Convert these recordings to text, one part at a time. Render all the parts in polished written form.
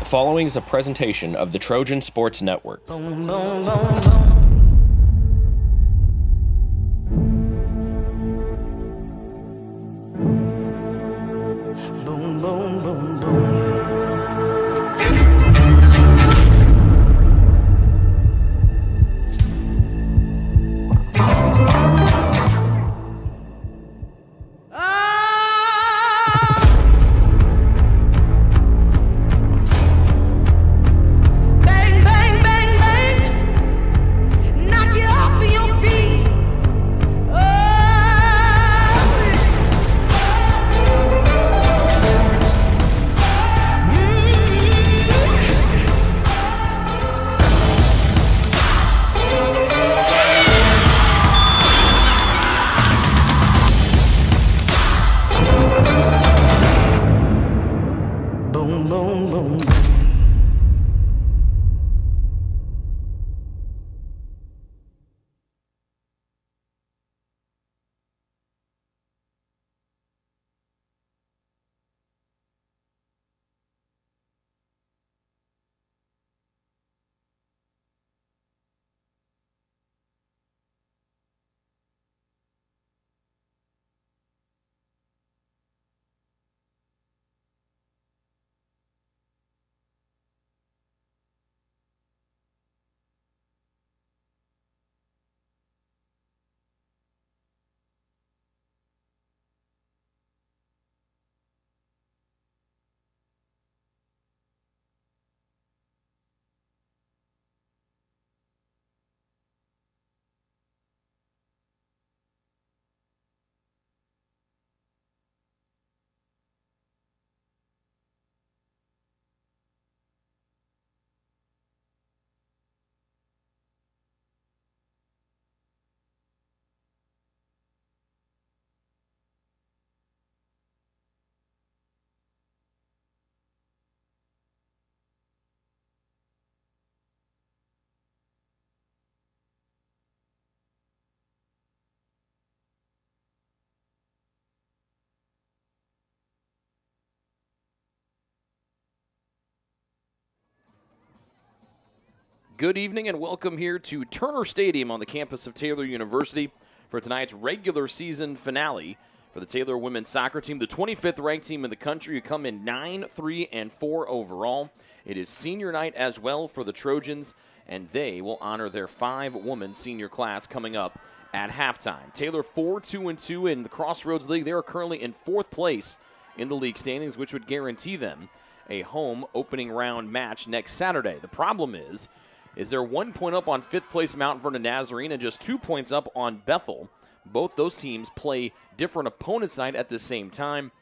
following is a presentation of the Trojan Sports Network. Boom, boom, boom, boom. Boom, boom, boom, boom. Good evening and welcome here to Turner Stadium on the campus of Taylor University for tonight's regular season finale for the Taylor women's soccer team, the 25th ranked team in the country, who come in 9-3-4 overall. It is senior night as well for the Trojans, and they will honor their 5-woman senior class coming up at halftime. Taylor 4-2-2 in the Crossroads League. They are currently in 4th place in the league standings, which would guarantee them a home opening round match next Saturday. The problem is they're 1 point up on 5th place Mount Vernon Nazarene and just 2 points up on Bethel. Both those teams play different opponents tonight at the same time,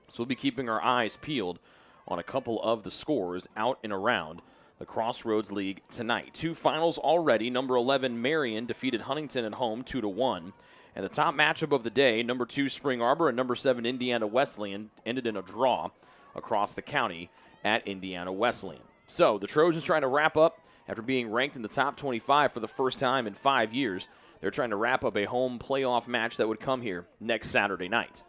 so we'll be keeping our eyes peeled on a couple of the scores out and around the Crossroads League tonight. 2 finals already. Number 11 Marion defeated Huntington at home 2-1. And the top matchup of the day, number 2 Spring Arbor and number 7 Indiana Wesleyan, ended in a draw across the county at Indiana Wesleyan. So the Trojans trying to wrap up after being ranked in the top 25 for the first time in 5 years. They're trying to wrap up a home playoff match that would come here next Saturday night.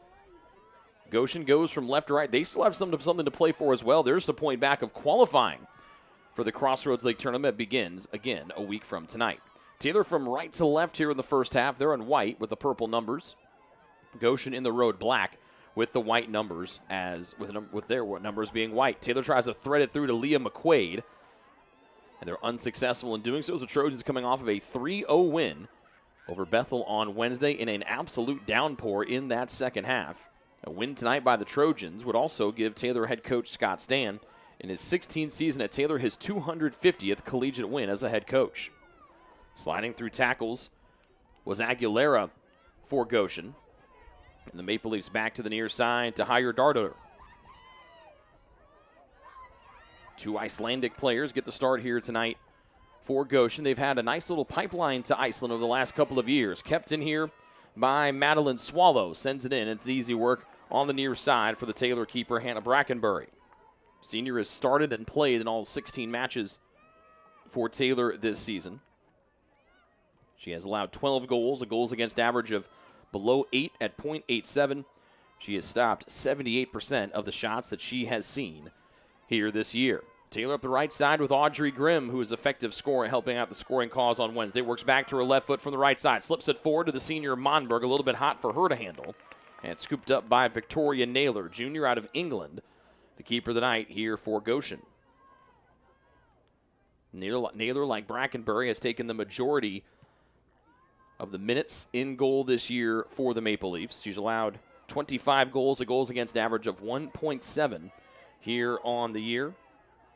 Goshen goes from left to right. They still have something to play for as well. There's the point back of qualifying for the Crossroads League tournament. Begins again a week from tonight. Taylor from right to left here in the first half. They're in white with the purple numbers. Goshen in the road black with the white numbers, with their numbers being white. Taylor tries to thread it through to Leah McQuaid, and they're unsuccessful in doing so. The Trojans coming off of a 3-0 win over Bethel on Wednesday in an absolute downpour in that second half. A win tonight by the Trojans would also give Taylor head coach Scott Stan, in his 16th season at Taylor, his 250th collegiate win as a head coach. Sliding through tackles was Aguilera for Goshen. And the Maple Leafs back to the near side to hire Darder. 2 Icelandic players get the start here tonight for Goshen. They've had a nice little pipeline to Iceland over the last couple of years. Kept in here by Madeline Swallow. Sends it in. It's easy work on the near side for the Taylor keeper, Hannah Brackenbury. Senior has started and played in all 16 matches for Taylor this season. She has allowed 12 goals, a goals against average of below 8 at .87. She has stopped 78% of the shots that she has seen here this year. Taylor up the right side with Audrey Grimm, who is effective scoring, helping out the scoring cause on Wednesday. Works back to her left foot from the right side. Slips it forward to the senior Monberg. A little bit hot for her to handle. And scooped up by Victoria Naylor, junior out of England. The keeper of the night here for Goshen. Naylor, like Brackenbury, has taken the majority of the minutes in goal this year for the Maple Leafs. She's allowed 25 goals, a goals against average of 1.7 here on the year.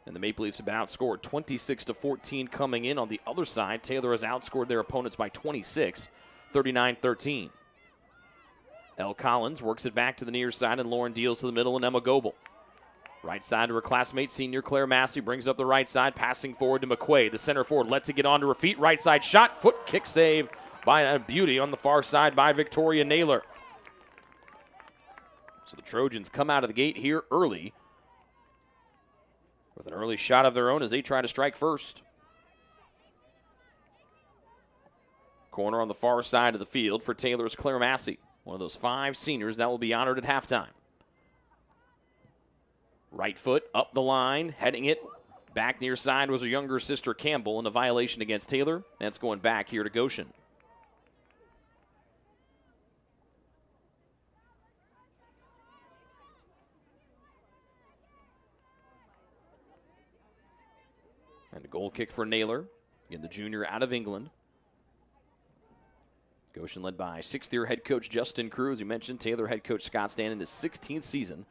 And the Maple Leafs have been outscored 26-14 coming in. On the other side, Taylor has outscored their opponents by 26, 39-13. Elle Collins works it back to the near side, and Lauren deals to the middle, and Emma Goebel. Right side to her classmate, senior Claire Massey, brings it up the right side, passing forward to McQuaid. The center forward lets it get onto her feet. Right side shot, foot kick save by a beauty on the far side by Victoria Naylor. So the Trojans come out of the gate here early with an early shot of their own as they try to strike first. Corner on the far side of the field for Taylor's Claire Massey, one of those 5 seniors that will be honored at halftime. Right foot up the line, heading it back near side was her younger sister Campbell, and a violation against Taylor. That's going back here to Goshen. And a goal kick for Naylor, again the junior out of England. Goshen led by 6th-year head coach Justin Cruz. You mentioned Taylor head coach Scott Stan in his 16th season.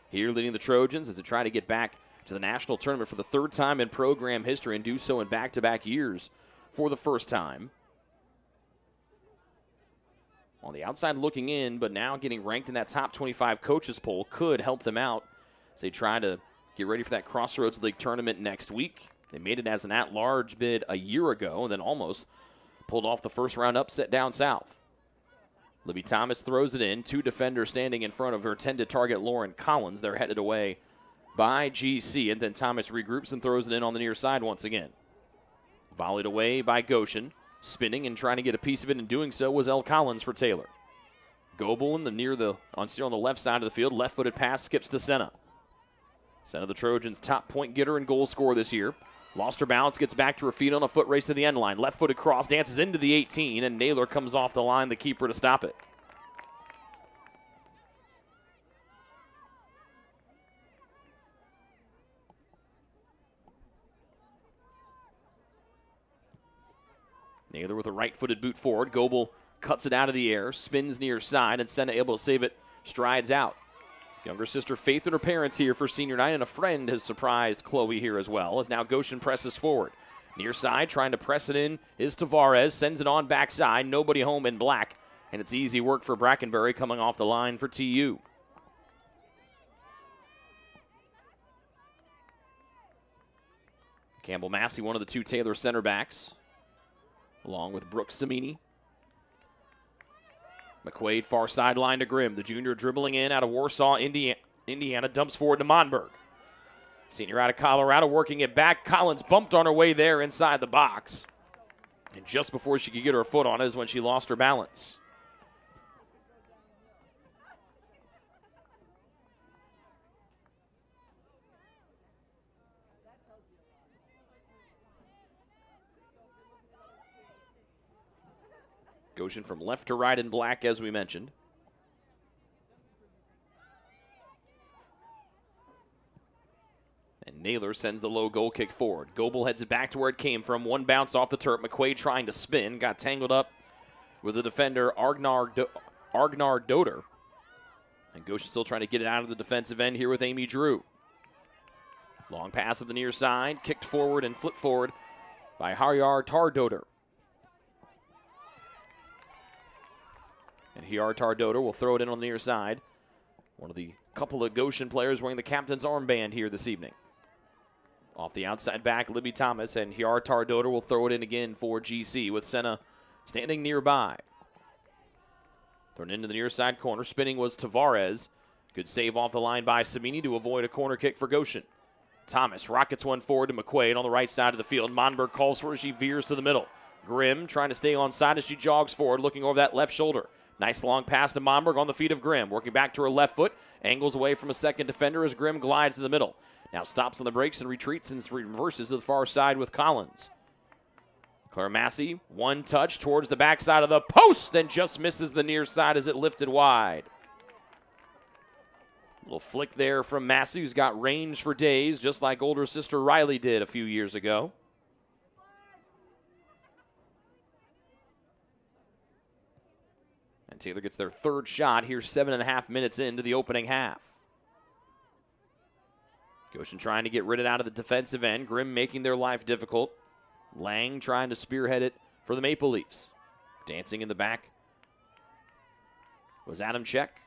Here leading the Trojans as they try to get back to the national tournament for the 3rd time in program history and do so in back-to-back years for the first time. On the outside looking in, but now getting ranked in that top 25 coaches poll could help them out as they try to get ready for that Crossroads League tournament next week. They made it as an at-large bid a year ago and then almost pulled off the first-round upset down south. Libby Thomas throws it in. 2 defenders standing in front of her intended target, Lauren Collins. They're headed away by GC, and then Thomas regroups and throws it in on the near side once again. Volleyed away by Goshen. Spinning and trying to get a piece of it, and doing so was Elle Collins for Taylor. Goebel on the left side of the field. Left-footed pass skips to Senna. Senna, the Trojans' top point getter and goal scorer this year. Lost her balance, gets back to her feet on a foot race to the end line. Left-footed cross, dances into the 18, and Naylor comes off the line, the keeper, to stop it. Naylor with a right-footed boot forward. Goebel cuts it out of the air, spins near side, and Senna able to save it, strides out. Younger sister Faith and her parents here for senior night, and a friend has surprised Chloe here as well, as now Goshen presses forward. Near side, trying to press it in is Tavares, sends it on backside, nobody home in black, and it's easy work for Brackenbury coming off the line for TU. Campbell Massey, one of the 2 Taylor center backs, along with Brooke Samini. McQuaid, far sideline to Grimm. The junior dribbling in out of Warsaw, Indiana, dumps forward to Monberg. Senior out of Colorado working it back. Collins bumped on her way there inside the box. And just before she could get her foot on it is when she lost her balance. Goshen from left to right in black, as we mentioned. And Naylor sends the low goal kick forward. Goebel heads it back to where it came from. One bounce off the turf. McQuaid trying to spin. Got tangled up with the defender, Argnar Doder. And Goshen still trying to get it out of the defensive end here with Amy Drew. Long pass of the near side. Kicked forward and flipped forward by Haryar Tardoder. And Hiar Tardoder will throw it in on the near side. One of the couple of Goshen players wearing the captain's armband here this evening. Off the outside back, Libby Thomas, and Hiar Tardoder will throw it in again for GC with Senna standing nearby. Thrown into the near side corner. Spinning was Tavares. Good save off the line by Samini to avoid a corner kick for Goshen. Thomas rockets one forward to McQuaid on the right side of the field. Monberg calls for her. She veers to the middle. Grimm trying to stay on side as she jogs forward, looking over that left shoulder. Nice long pass to Monberg on the feet of Grimm. Working back to her left foot. Angles away from a second defender as Grimm glides to the middle. Now stops on the brakes and retreats and reverses to the far side with Collins. Claire Massey, one touch towards the backside of the post and just misses the near side as it lifted wide. Little flick there from Massey, who's got range for days, just like older sister Riley did a few years ago. And Taylor gets their third shot here 7.5 minutes into the opening half. Goshen trying to get rid of it out of the defensive end. Grimm making their life difficult. Lang trying to spearhead it for the Maple Leafs. Dancing in the back was Adam Check.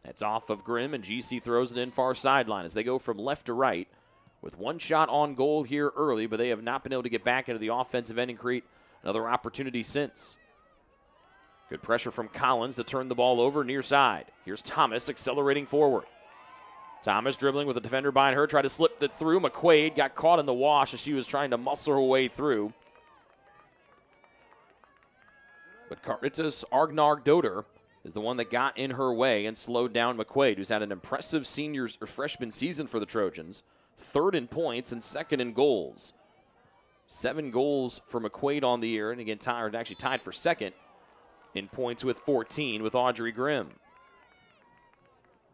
That's off of Grimm, and GC throws it in far sideline as they go from left to right with one shot on goal here early, but they have not been able to get back into the offensive end and create another opportunity since. Good pressure from Collins to turn the ball over near side. Here's Thomas accelerating forward. Thomas dribbling with a defender behind her, tried to slip it through. McQuaid got caught in the wash as she was trying to muscle her way through. But Caritas Argnarg-Doder is the one that got in her way and slowed down McQuaid, who's had an impressive freshman season for the Trojans. Third in points and second in goals. 7 goals for McQuaid on the year, and again, tied for second in points with 14 with Audrey Grimm.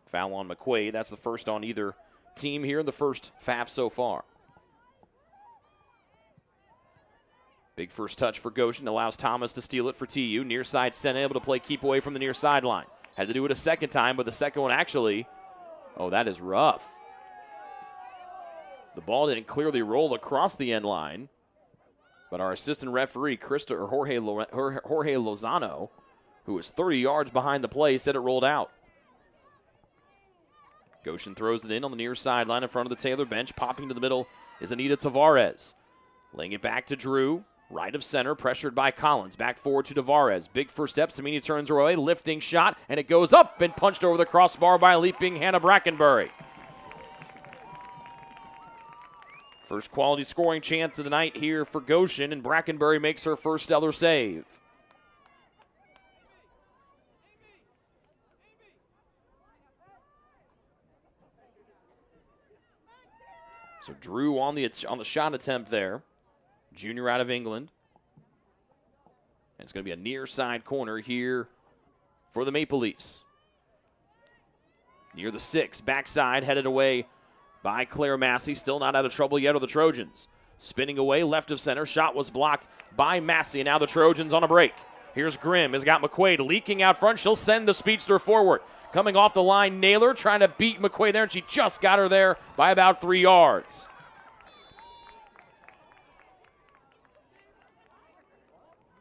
Foul on McQuaid. That's the first on either team here in the first half so far. Big first touch for Goshen. Allows Thomas to steal it for TU. Near side Senna able to play keep away from the near sideline. Had to do it a second time, but the second one actually, oh, that is rough. The ball didn't clearly roll across the end line, but our assistant referee, Jorge Lozano, who was 30 yards behind the play, said it rolled out. Goshen throws it in on the near sideline in front of the Taylor bench. Popping to the middle is Anita Tavares. Laying it back to Drew. Right of center, pressured by Collins. Back forward to Tavares. Big first step. Samini turns her away. Lifting shot, and it goes up and punched over the crossbar by leaping Hannah Brackenbury. First quality scoring chance of the night here for Goshen, and Brackenbury makes her first stellar save. So Drew on the shot attempt there. Junior out of England. And it's going to be a near side corner here for the Maple Leafs. Near the 6, backside, headed away by Claire Massey. Still not out of trouble yet are the Trojans. Spinning away, left of center. Shot was blocked by Massey. And now the Trojans on a break. Here's Grimm. Has got McQuaid leaking out front. She'll send the speedster forward. Coming off the line, Naylor trying to beat McQuaid there, and she just got her there by about 3 yards.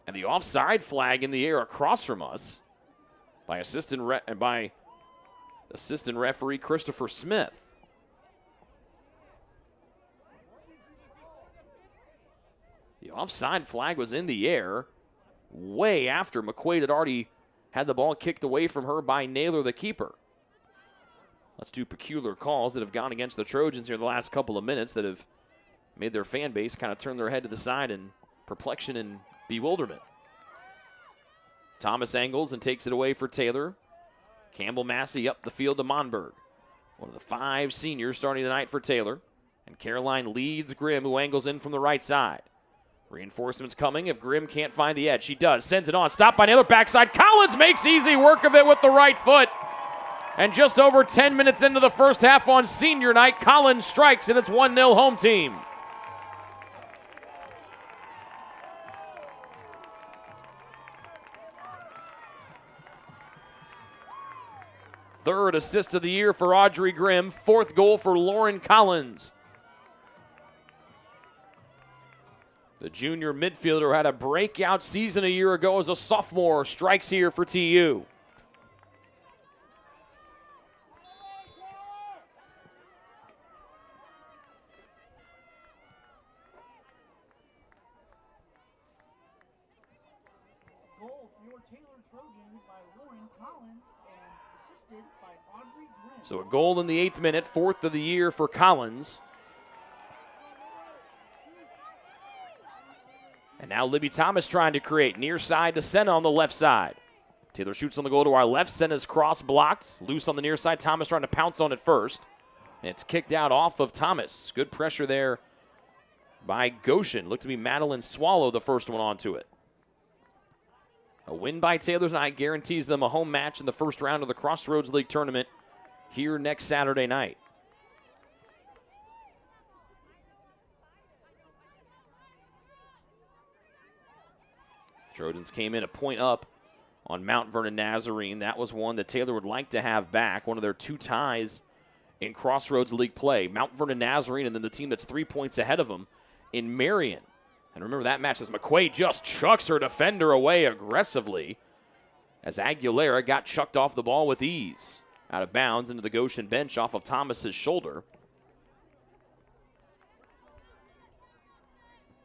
And the offside flag in the air across from us by assistant referee Christopher Smith. The offside flag was in the air way after McQuaid had already had the ball kicked away from her by Naylor, the keeper. That's 2 peculiar calls that have gone against the Trojans here the last couple of minutes that have made their fan base kind of turn their head to the side in perplexion and bewilderment. Thomas angles and takes it away for Taylor. Campbell Massey up the field to Monberg. One of the 5 seniors starting tonight for Taylor. And Caroline leads Grimm, who angles in from the right side. Reinforcements coming if Grimm can't find the edge. She does. Sends it on. Stopped by Naylor. Backside. Collins makes easy work of it with the right foot. And just over 10 minutes into the first half on senior night, Collins strikes, and it's 1-0 home team. Third assist of the year for Audrey Grimm. 4th goal for Lauren Collins. The junior midfielder had a breakout season a year ago as a sophomore. Strikes here for TU. Goal for your Taylor Trojans by Lauren Collins and assisted by Audrey Grimm. So a goal in the 8th minute, 4th of the year for Collins. And now Libby Thomas trying to create. Near side to Senna on the left side. Taylor shoots on the goal to our left. Senna's cross blocked. Loose on the near side. Thomas trying to pounce on it first. And it's kicked out off of Thomas. Good pressure there by Goshen. Looked to be Madeline Swallow, the first one onto it. A win by Taylor tonight guarantees them a home match in the first round of the Crossroads League tournament here next Saturday night. Trojans came in a point up on Mount Vernon Nazarene. That was one that Taylor would like to have back, one of their 2 ties in Crossroads League play. Mount Vernon Nazarene and then the team that's 3 points ahead of them in Marion. And remember that match as McQuaid just chucks her defender away aggressively as Aguilera got chucked off the ball with ease. Out of bounds into the Goshen bench off of Thomas's shoulder.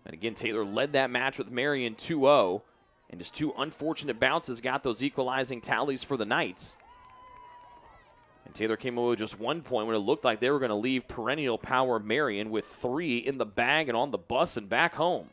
And again, Taylor led that match with Marion 2-0. And just 2 unfortunate bounces got those equalizing tallies for the Knights. And Taylor came away with just 1 point when it looked like they were going to leave perennial power Marion with 3 in the bag and on the bus and back home.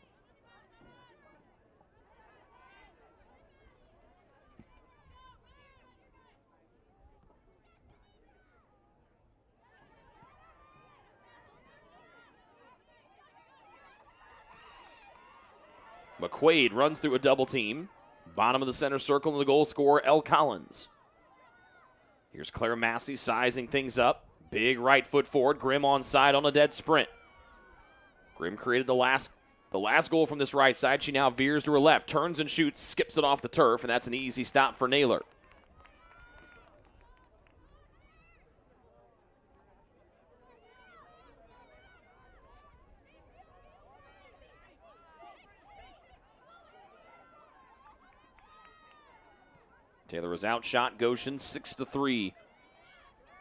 McQuaid runs through a double team. Bottom of the center circle and the goal scorer, L. Collins. Here's Claire Massey sizing things up. Big right foot forward. Grimm on side on a dead sprint. Grimm created the last goal from this right side. She now veers to her left. Turns and shoots. Skips it off the turf. And that's an easy stop for Naylor. Taylor has outshot Goshen 6-3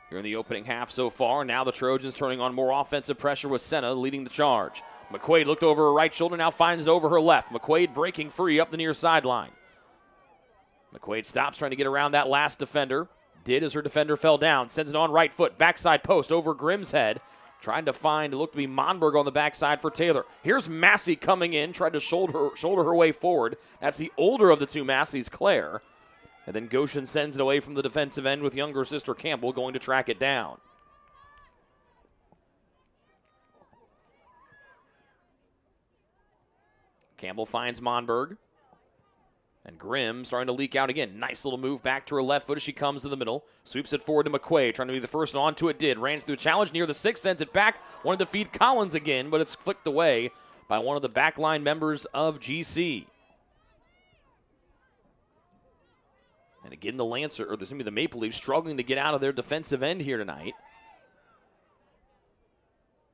here in the opening half so far. Now the Trojans turning on more offensive pressure with Senna leading the charge. McQuaid looked over her right shoulder, now finds it over her left. McQuaid breaking free up the near sideline. McQuaid stops trying to get around that last defender. Did as her defender fell down. Sends it on right foot, backside post over Grimm's head. Trying to find, it looked to be Monberg on the backside for Taylor. Here's Massey coming in, tried to shoulder her way forward. That's the older of the 2 Masseys, Claire. And then Goshen sends it away from the defensive end with younger sister Campbell going to track it down. Campbell finds Monberg. And Grimm starting to leak out again. Nice little move back to her left foot as she comes to the middle. Sweeps it forward to McQuaid, trying to be the first one onto it. Did. Ran through a challenge near the 6, sends it back. Wanted to feed Collins again, but it's flicked away by one of the backline members of GC. And again, the Maple Leafs struggling to get out of their defensive end here tonight.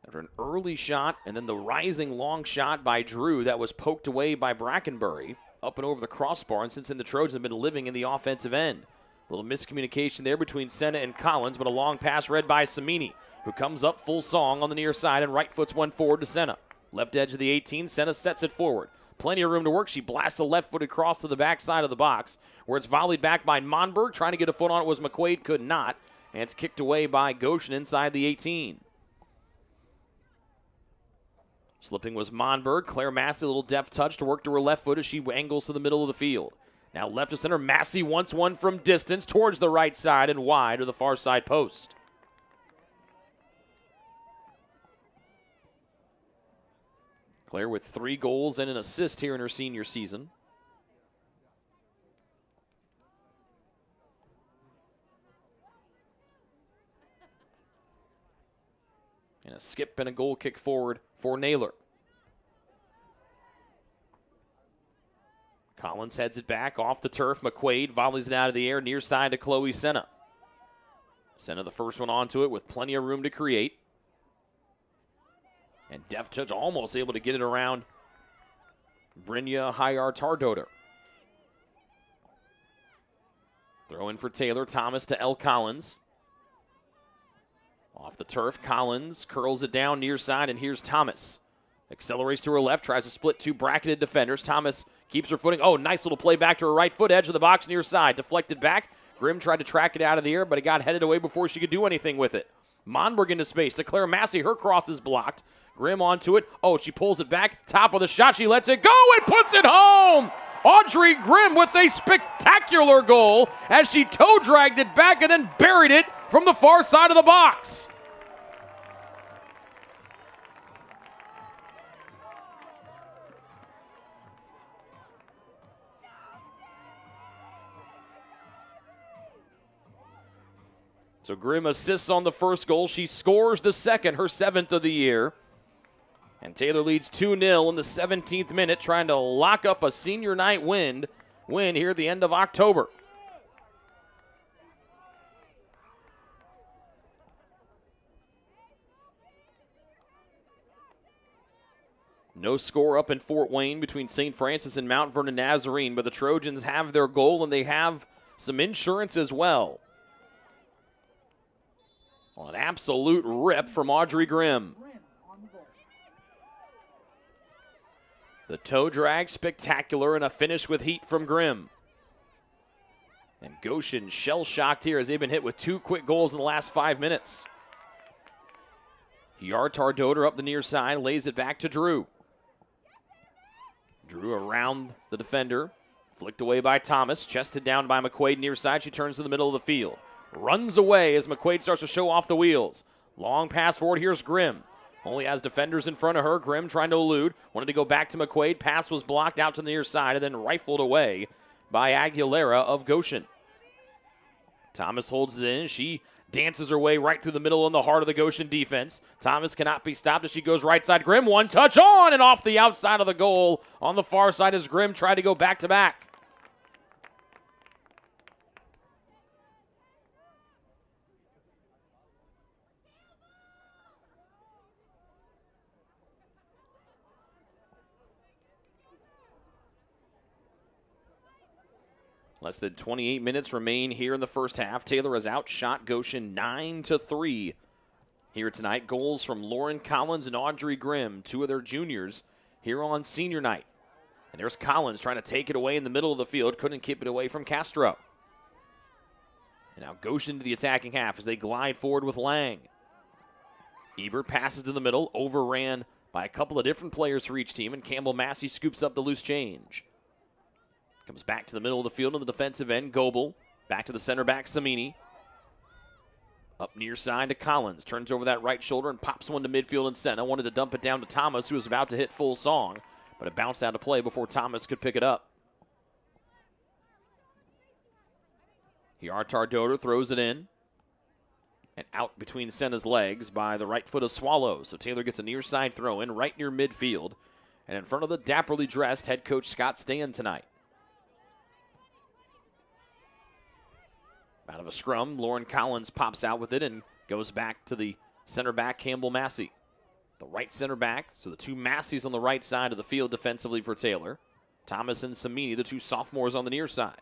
After an early shot and then the rising long shot by Drew that was poked away by Brackenbury up and over the crossbar. And since then, the Trojans have been living in the offensive end. A little miscommunication there between Senna and Collins, but a long pass read by Samini, who comes up full song on the near side and right foots one forward to Senna. Left edge of the 18, Senna sets it forward. Plenty of room to work. She blasts a left-footed cross to the backside of the box, where it's volleyed back by Monberg. Trying to get a foot on it was McQuaid, could not. And it's kicked away by Goshen inside the 18. Slipping was Monberg. Claire Massey, a little deft touch to work to her left foot as she angles to the middle of the field. Now left to center. Massey wants one from distance towards the right side and wide to the far side post. Claire with 3 goals and an assist here in her senior season. And a skip and a goal kick forward for Naylor. Collins heads it back off the turf. McQuaid volleys it out of the air near side to Chloe Senna. Senna the first one onto it with plenty of room to create. And deft touch almost able to get it around Brynja Hayar-Tardoder. Throw in for Taylor. Thomas to L. Collins. Off the turf, Collins curls it down near side, and here's Thomas. Accelerates to her left, tries to split 2 bracketed defenders. Thomas keeps her footing. Oh, nice little play back to her right foot, edge of the box near side. Deflected back. Grimm tried to track it out of the air, but it got headed away before she could do anything with it. Monberg into space to Claire Massey. Her cross is blocked. Grimm onto it. Oh, she pulls it back. Top of the shot. She lets it go and puts it home. Audrey Grimm with a spectacular goal as she toe dragged it back and then buried it from the far side of the box. So Grimm assists on the first goal. She scores the second, her 7th of the year. And Taylor leads 2-0 in the 17th minute, trying to lock up a senior night win here at the end of October. No score up in Fort Wayne between St. Francis and Mount Vernon Nazarene, but the Trojans have their goal and they have some insurance as well. On an absolute rip from Audrey Grimm. The toe drag spectacular and a finish with heat from Grimm. And Goshen shell-shocked here as they've been hit with 2 quick goals in the last 5 minutes. Yartar-Doder up the near side, lays it back to Drew. Drew around the defender, flicked away by Thomas, chested down by McQuaid near side. She turns to the middle of the field. Runs away as McQuaid starts to show off the wheels. Long pass forward, here's Grimm. Only has defenders in front of her. Grimm trying to elude. Wanted to go back to McQuaid. Pass was blocked out to the near side and then rifled away by Aguilera of Goshen. Thomas holds it in. She dances her way right through the middle in the heart of the Goshen defense. Thomas cannot be stopped as she goes right side. Grimm, one touch on and off the outside of the goal. On the far side as Grimm tried to go back to back. Less than 28 minutes remain here in the first half. Taylor has outshot Goshen 9-3 here tonight. Goals from Lauren Collins and Audrey Grimm, 2 of their juniors, here on senior night. And there's Collins trying to take it away in the middle of the field. Couldn't keep it away from Castro. And now Goshen to the attacking half as they glide forward with Lang. Ebert passes to the middle, overran by a couple of different players for each team, and Campbell Massey scoops up the loose change. Comes back to the middle of the field on the defensive end. Goebel back to the center back, Samini. Up near side to Collins. Turns over that right shoulder and pops one to midfield and center. Wanted to dump it down to Thomas, who was about to hit full song, but it bounced out of play before Thomas could pick it up. Yartar-Doder throws it in. And out between Senna's legs by the right foot of Swallows. So Taylor gets a near side throw in right near midfield. And in front of the dapperly dressed head coach Scott Stan tonight. Out of a scrum, Lauren Collins pops out with it and goes back to the center back, Campbell Massey. The right center back, so the 2 Masseys on the right side of the field defensively for Taylor. Thomas and Samini, the 2 sophomores on the near side.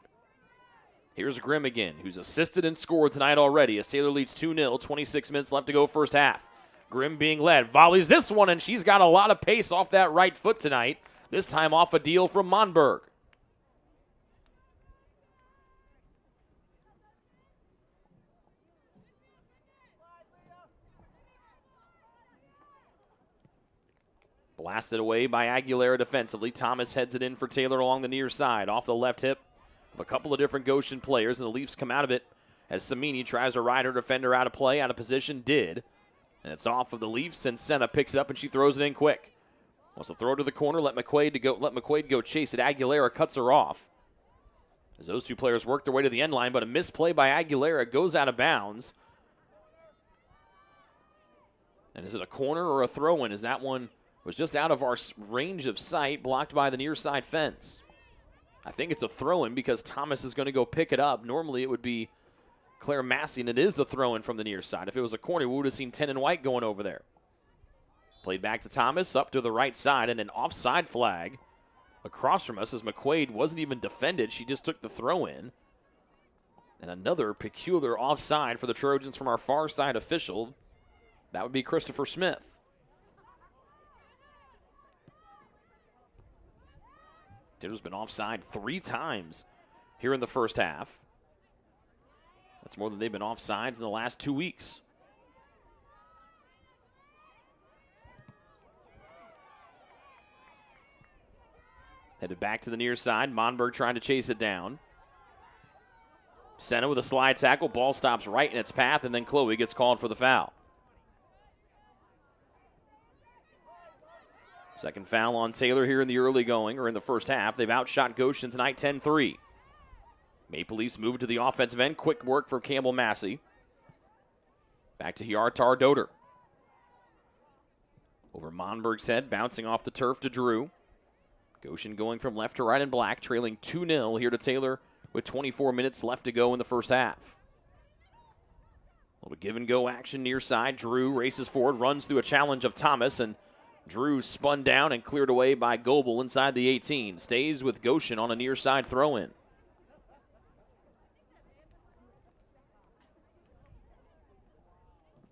Here's Grimm again, who's assisted and scored tonight already as Taylor leads 2-0, 26 minutes left to go first half. Grimm being led, volleys this one, and she's got a lot of pace off that right foot tonight, this time off a deal from Monberg. Blasted away by Aguilera defensively. Thomas heads it in for Taylor along the near side. Off the left hip of a couple of different Goshen players, and the Leafs come out of it as Samini tries to ride her defender out of play, out of position, did. And it's off of the Leafs, and Senna picks it up, and she throws it in quick. Wants to throw it to the corner, let McQuaid go chase it. Aguilera cuts her off. As those 2 players work their way to the end line, but a misplay by Aguilera goes out of bounds. And is it a corner or a throw-in? Is that one was just out of our range of sight, blocked by the near side fence? I think it's a throw-in because Thomas is going to go pick it up. Normally it would be Claire Massey, and it is a throw-in from the near side. If it was a corner, we would have seen 10 and White going over there. Played back to Thomas, up to the right side, and an offside flag across from us as McQuaid wasn't even defended. She just took the throw-in. And another peculiar offside for the Trojans from our far side official. That would be Christopher Smith. Taylor's been offside 3 times here in the first half. That's more than they've been offsides in the last 2 weeks. Headed back to the near side. Monberg trying to chase it down. Senna with a slide tackle. Ball stops right in its path, and then Chloe gets called for the foul. Second foul on Taylor here in the early going, or in the first half. They've outshot Goshen tonight 10-3. Maple Leafs move to the offensive end. Quick work for Campbell Massey. Back to Hjartar Doder. Over Monberg's head, bouncing off the turf to Drew. Goshen going from left to right in black, trailing 2-0 here to Taylor with 24 minutes left to go in the first half. A little give-and-go action near side. Drew races forward, runs through a challenge of Thomas, and Drew spun down and cleared away by Goebel inside the 18. Stays with Goshen on a near side throw-in.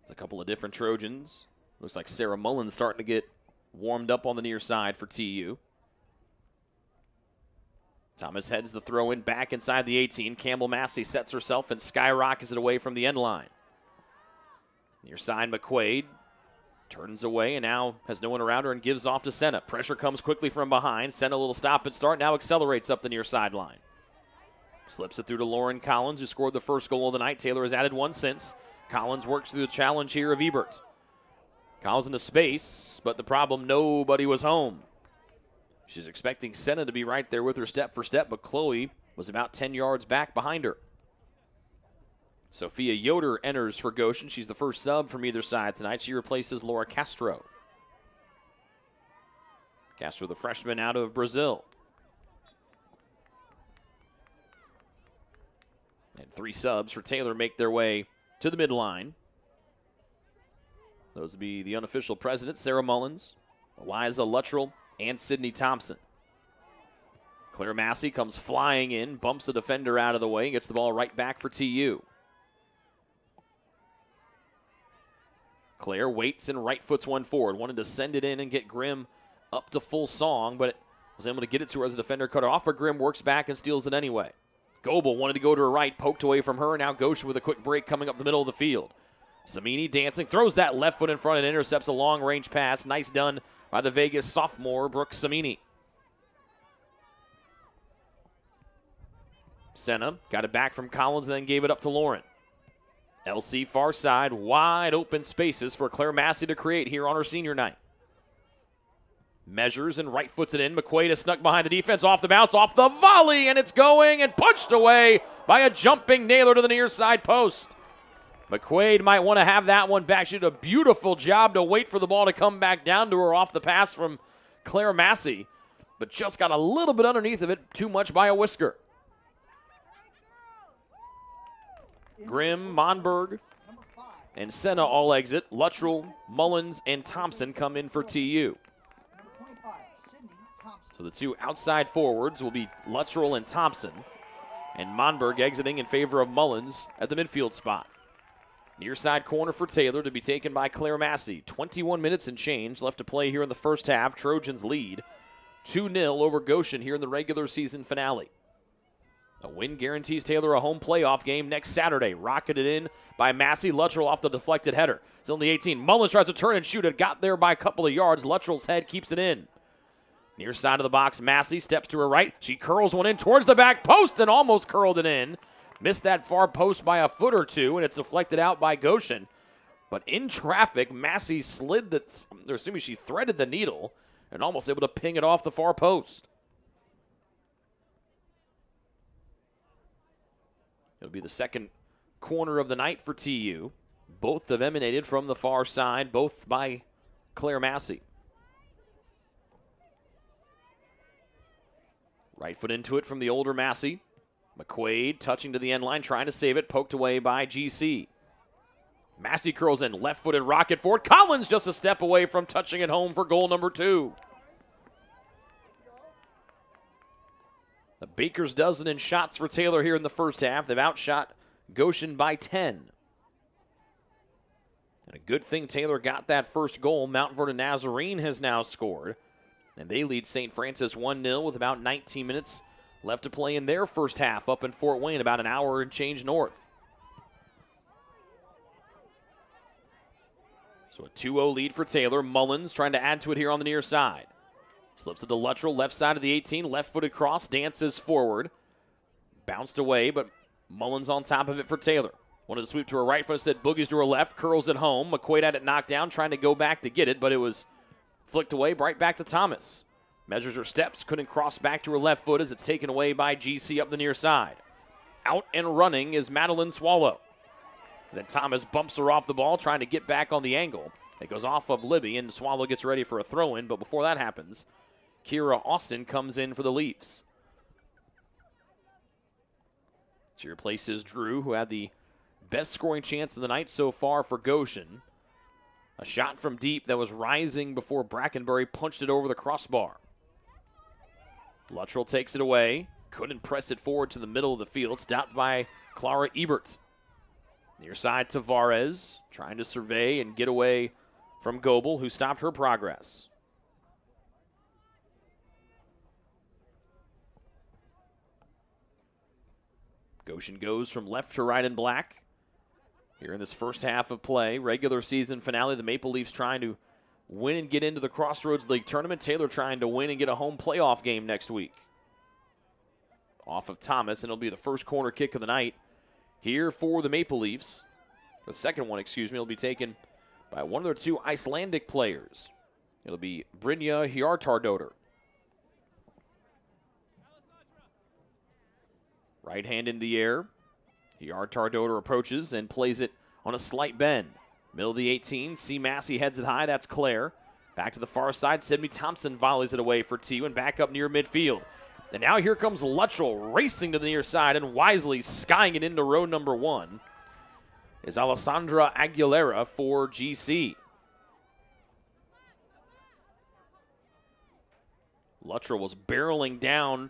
It's a couple of different Trojans. Looks like Sarah Mullins starting to get warmed up on the near side for TU. Thomas heads the throw in back inside the 18. Campbell Massey sets herself and skyrockets it away from the end line. Near side, McQuaid turns away and now has no one around her and gives off to Senna. Pressure comes quickly from behind. Senna a little stop and start, now accelerates up the near sideline. Slips it through to Lauren Collins, who scored the first goal of the night. Taylor has added one since. Collins works through the challenge here of Ebert. Collins into space, but the problem, nobody was home. She's expecting Senna to be right there with her step for step, but Chloe was about 10 yards back behind her. Sophia Yoder enters for Goshen. She's the first sub from either side tonight. She replaces Laura Castro. Castro, the freshman out of Brazil. And 3 subs for Taylor make their way to the midline. Those would be the unofficial presidents, Sarah Mullins, Eliza Luttrell, and Sydney Thompson. Claire Massey comes flying in, bumps the defender out of the way, gets the ball right back for TU. Claire waits and right foots one forward. Wanted to send it in and get Grimm up to full song, but was able to get it to her as the defender cut her off, but Grimm works back and steals it anyway. Goebel wanted to go to her right, poked away from her. Now Goshen with a quick break coming up the middle of the field. Samini dancing, throws that left foot in front and intercepts a long-range pass. Nice done by the Vegas sophomore, Brooke Samini. Senna got it back from Collins and then gave it up to Lauren. LC far side, wide open spaces for Claire Massey to create here on her senior night. Measures and right foots it in. McQuaid is snuck behind the defense, off the bounce, off the volley, and it's going and punched away by a jumping Naylor to the near side post. McQuaid might want to have that one back. She did a beautiful job to wait for the ball to come back down to her off the pass from Claire Massey, but just got a little bit underneath of it, too much by a whisker. Grimm, Monberg, and Senna all exit. Luttrell, Mullins, and Thompson come in for TU. So the 2 outside forwards will be Luttrell and Thompson, and Monberg exiting in favor of Mullins at the midfield spot. Near side corner for Taylor to be taken by Claire Massey. 21 minutes and change left to play here in the first half. Trojans lead 2-0 over Goshen here in the regular season finale. A win guarantees Taylor a home playoff game next Saturday. Rocketed in by Massey. Luttrell off the deflected header. It's on the 18. Mullins tries to turn and shoot it. Got there by a couple of yards. Luttrell's head keeps it in. Near side of the box, Massey steps to her right. She curls one in towards the back post and almost curled it in. Missed that far post by a foot or two, and it's deflected out by Goshen. But in traffic, Massey they're assuming she threaded the needle and almost able to ping it off the far post. It'll be the second corner of the night for TU. Both have emanated from the far side, both by Claire Massey. Right foot into it from the older Massey. McQuaid touching to the end line, trying to save it, poked away by GC. Massey curls in, left-footed rocket forward. Collins just a step away from touching it home for goal number 2. The Baker's dozen in shots for Taylor here in the first half. They've outshot Goshen by 10. And a good thing Taylor got that first goal. Mount Vernon Nazarene has now scored. And they lead St. Francis 1-0 with about 19 minutes left to play in their first half up in Fort Wayne, about an hour and change north. So a 2-0 lead for Taylor. Mullins trying to add to it here on the near side. Slips it to Luttrell, left side of the 18, left-footed cross, dances forward. Bounced away, but Mullins on top of it for Taylor. Wanted to sweep to her right foot, instead boogies to her left, curls it home. McQuaid had it knocked down, trying to go back to get it, but it was flicked away, right back to Thomas. Measures her steps, couldn't cross back to her left foot as it's taken away by GC up the near side. Out and running is Madeline Swallow. And then Thomas bumps her off the ball, trying to get back on the angle. It goes off of Libby, and Swallow gets ready for a throw-in. But before that happens, Kira Austin comes in for the Leafs. She replaces Drew, who had the best scoring chance of the night so far for Goshen. A shot from deep that was rising before Brackenbury punched it over the crossbar. Luttrell takes it away. Couldn't press it forward to the middle of the field. Stopped by Clara Ebert. Near side Tavares, trying to survey and get away from Goebel, who stopped her progress. Goshen goes from left to right in black. Here in this first half of play, regular season finale, the Maple Leafs trying to win and get into the Crossroads League tournament. Taylor trying to win and get a home playoff game next week. Off of Thomas, and it'll be the first corner kick of the night here for the Maple Leafs. The second one, will be taken by one of their two Icelandic players. It'll be Brynja Hjartardóttir. Right hand in the air. Hjartardóttir approaches and plays it on a slight bend. Middle of the 18, C. Massey heads it high. That's Claire. Back to the far side. Sydney Thompson volleys it away for TU and back up near midfield. And now here comes Luttrell racing to the near side and wisely skying it into row number 1 is Alessandra Aguilera for GC. Luttrell was barreling down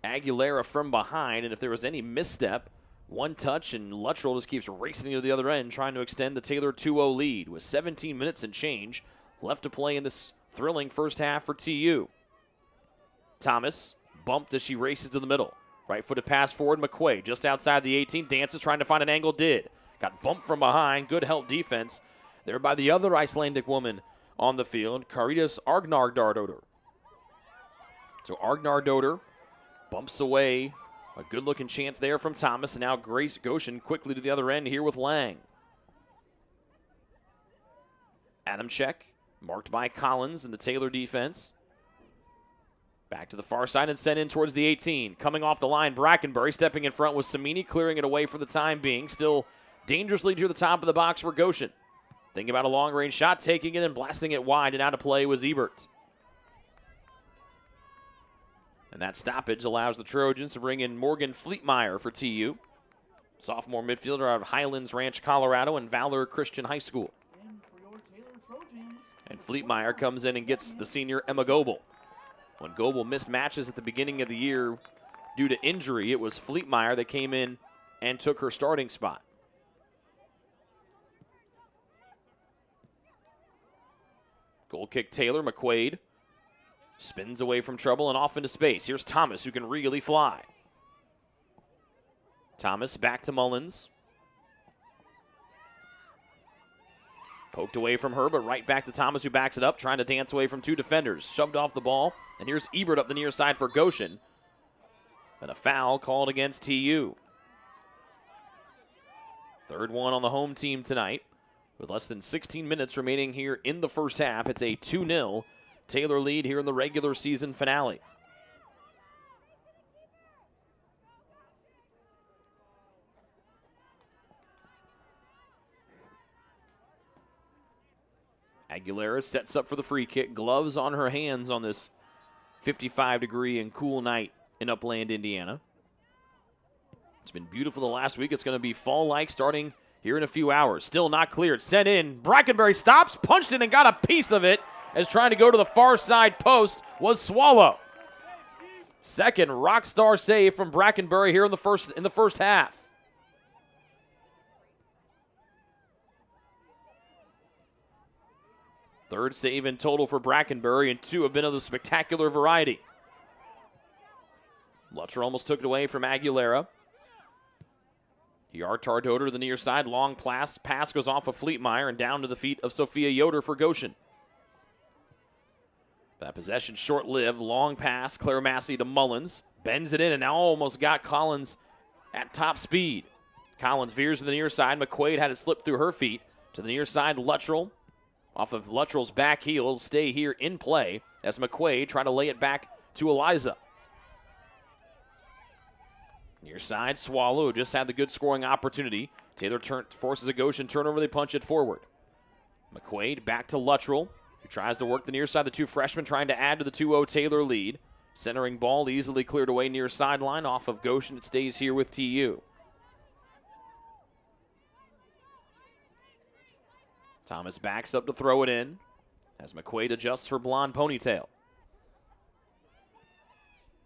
Aguilera from behind, and if there was any misstep, one touch and Luttrell just keeps racing to the other end, trying to extend the Taylor 2-0 lead with 17 minutes and change left to play in this thrilling first half for TU. Thomas bumped as she races to the middle. Right-footed pass forward, McQuaid just outside the 18, dances trying to find an angle, did. Got bumped from behind, good help defense there by the other Icelandic woman on the field, Caritas Argnardardóttir. So Argnardóttir bumps away a good-looking chance there from Thomas, and now Grace Goshen quickly to the other end here with Lang. Adamczyk, marked by Collins in the Taylor defense. Back to the far side and sent in towards the 18. Coming off the line, Brackenbury stepping in front with Samini, clearing it away for the time being. Still dangerously to the top of the box for Goshen. Thinking about a long-range shot, taking it and blasting it wide, and out of play was Ebert. And that stoppage allows the Trojans to bring in Morgan Fleetmeyer for TU. Sophomore midfielder out of Highlands Ranch, Colorado, and Valor Christian High School. And Fleetmeyer comes in and gets the senior Emma Goebel. When Goebel missed matches at the beginning of the year due to injury, it was Fleetmeyer that came in and took her starting spot. Goal kick Taylor, McQuaid spins away from trouble and off into space. Here's Thomas, who can really fly. Thomas back to Mullins. Poked away from her, but right back to Thomas, who backs it up, trying to dance away from two defenders. Shoved off the ball, and here's Ebert up the near side for Goshen. And a foul called against TU. Third one on the home team tonight. With less than 16 minutes remaining here in the first half, it's a 2-0 Taylor lead here in the regular season finale. Aguilera sets up for the free kick. Gloves on her hands on this 55-degree and cool night in Upland, Indiana. It's been beautiful the last week. It's going to be fall-like starting here in a few hours. Still not cleared. Sent in. Brackenbury stops, punched it, and got a piece of it as trying to go to the far side post was Swallow. Second rock star save from Brackenbury here in the first half. Third save in total for Brackenbury, and two have been of the spectacular variety. Luttrell almost took it away from Aguilera. Hjartardóttir to the near side. Long pass goes off of Fleetmeyer and down to the feet of Sophia Yoder for Goshen. That possession short-lived. Long pass. Claire Massey to Mullins. Bends it in and now almost got Collins at top speed. Collins veers to the near side. McQuaid had it slip through her feet. To the near side, Luttrell. Off of Luttrell's back heel, stay here in play as McQuaid try to lay it back to Eliza. Near side, Swallow, who just had the good scoring opportunity. Taylor forces a Goshen turnover. They punch it forward. McQuaid back to Luttrell, who tries to work the near side. The two freshmen trying to add to the 2-0 Taylor lead. Centering ball easily cleared away near sideline off of Goshen. It stays here with TU. Thomas backs up to throw it in as McQuaid adjusts her blonde ponytail.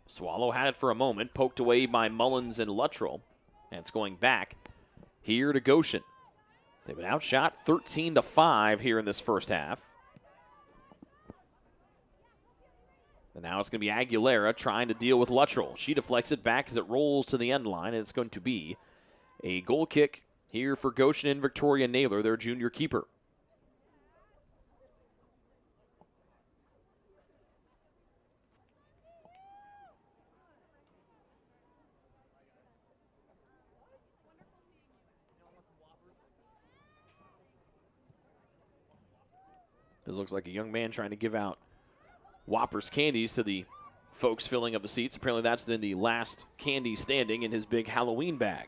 Swallow had it for a moment, poked away by Mullins and Luttrell. And it's going back here to Goshen. They've been outshot 13-5 here in this first half. And now it's going to be Aguilera trying to deal with Luttrell. She deflects it back as it rolls to the end line, and it's going to be a goal kick here for Goshen and Victoria Naylor, their junior keeper. This looks like a young man trying to give out Whoppers candies to the folks filling up the seats. Apparently that's then the last candy standing in his big Halloween bag.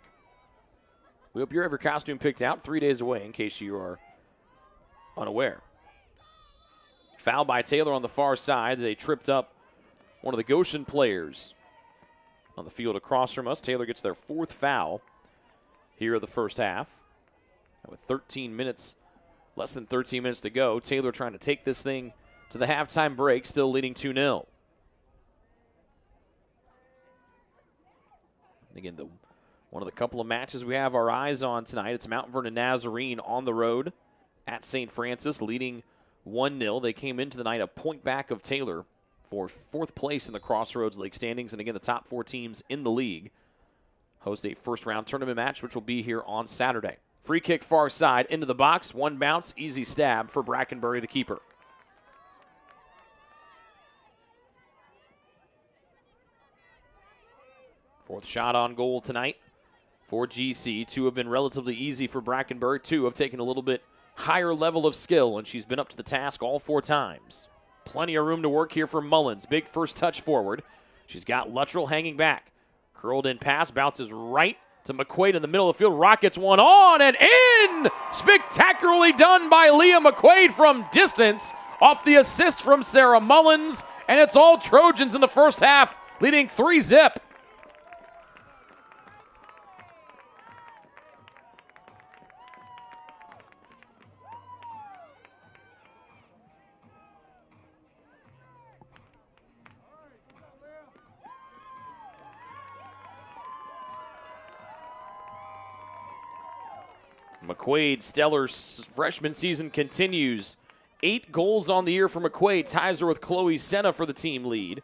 We hope you have your costume picked out 3 days away in case you are unaware. Foul by Taylor on the far side. They tripped up one of the Goshen players on the field across from us. Taylor gets their fourth foul here of the first half. And with less than 13 minutes to go, Taylor trying to take this thing to the halftime break, still leading 2-0. Again, one of the couple of matches we have our eyes on tonight, it's Mount Vernon Nazarene on the road at St. Francis, leading 1-0. They came into the night a point back of Taylor for fourth place in the Crossroads League standings, and again, the top four teams in the league host a first-round tournament match, which will be here on Saturday. Free kick far side into the box, one bounce, easy stab for Brackenbury, the keeper. Fourth shot on goal tonight for GC. Two have been relatively easy for Brackenbury. Two have taken a little bit higher level of skill, and she's been up to the task all four times. Plenty of room to work here for Mullins. Big first touch forward. She's got Luttrell hanging back. Curled in pass, bounces right to McQuaid in the middle of the field. Rockets one on and in! Spectacularly done by Leah McQuaid from distance off the assist from Sarah Mullins, and it's all Trojans in the first half, leading 3-0. McQuaid's stellar freshman season continues. 8 goals on the year for McQuaid, ties her with Chloe Senna for the team lead.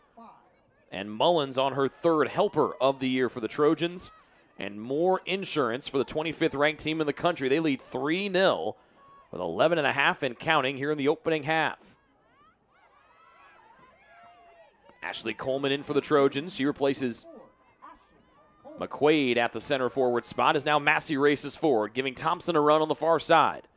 And Mullins on her third helper of the year for the Trojans. And more insurance for the 25th ranked team in the country. They lead 3-0 with 11.5 and counting here in the opening half. Ashley Coleman in for the Trojans. She replaces McQuaid at the center forward spot as now Massey races forward, giving Thompson a run on the far side.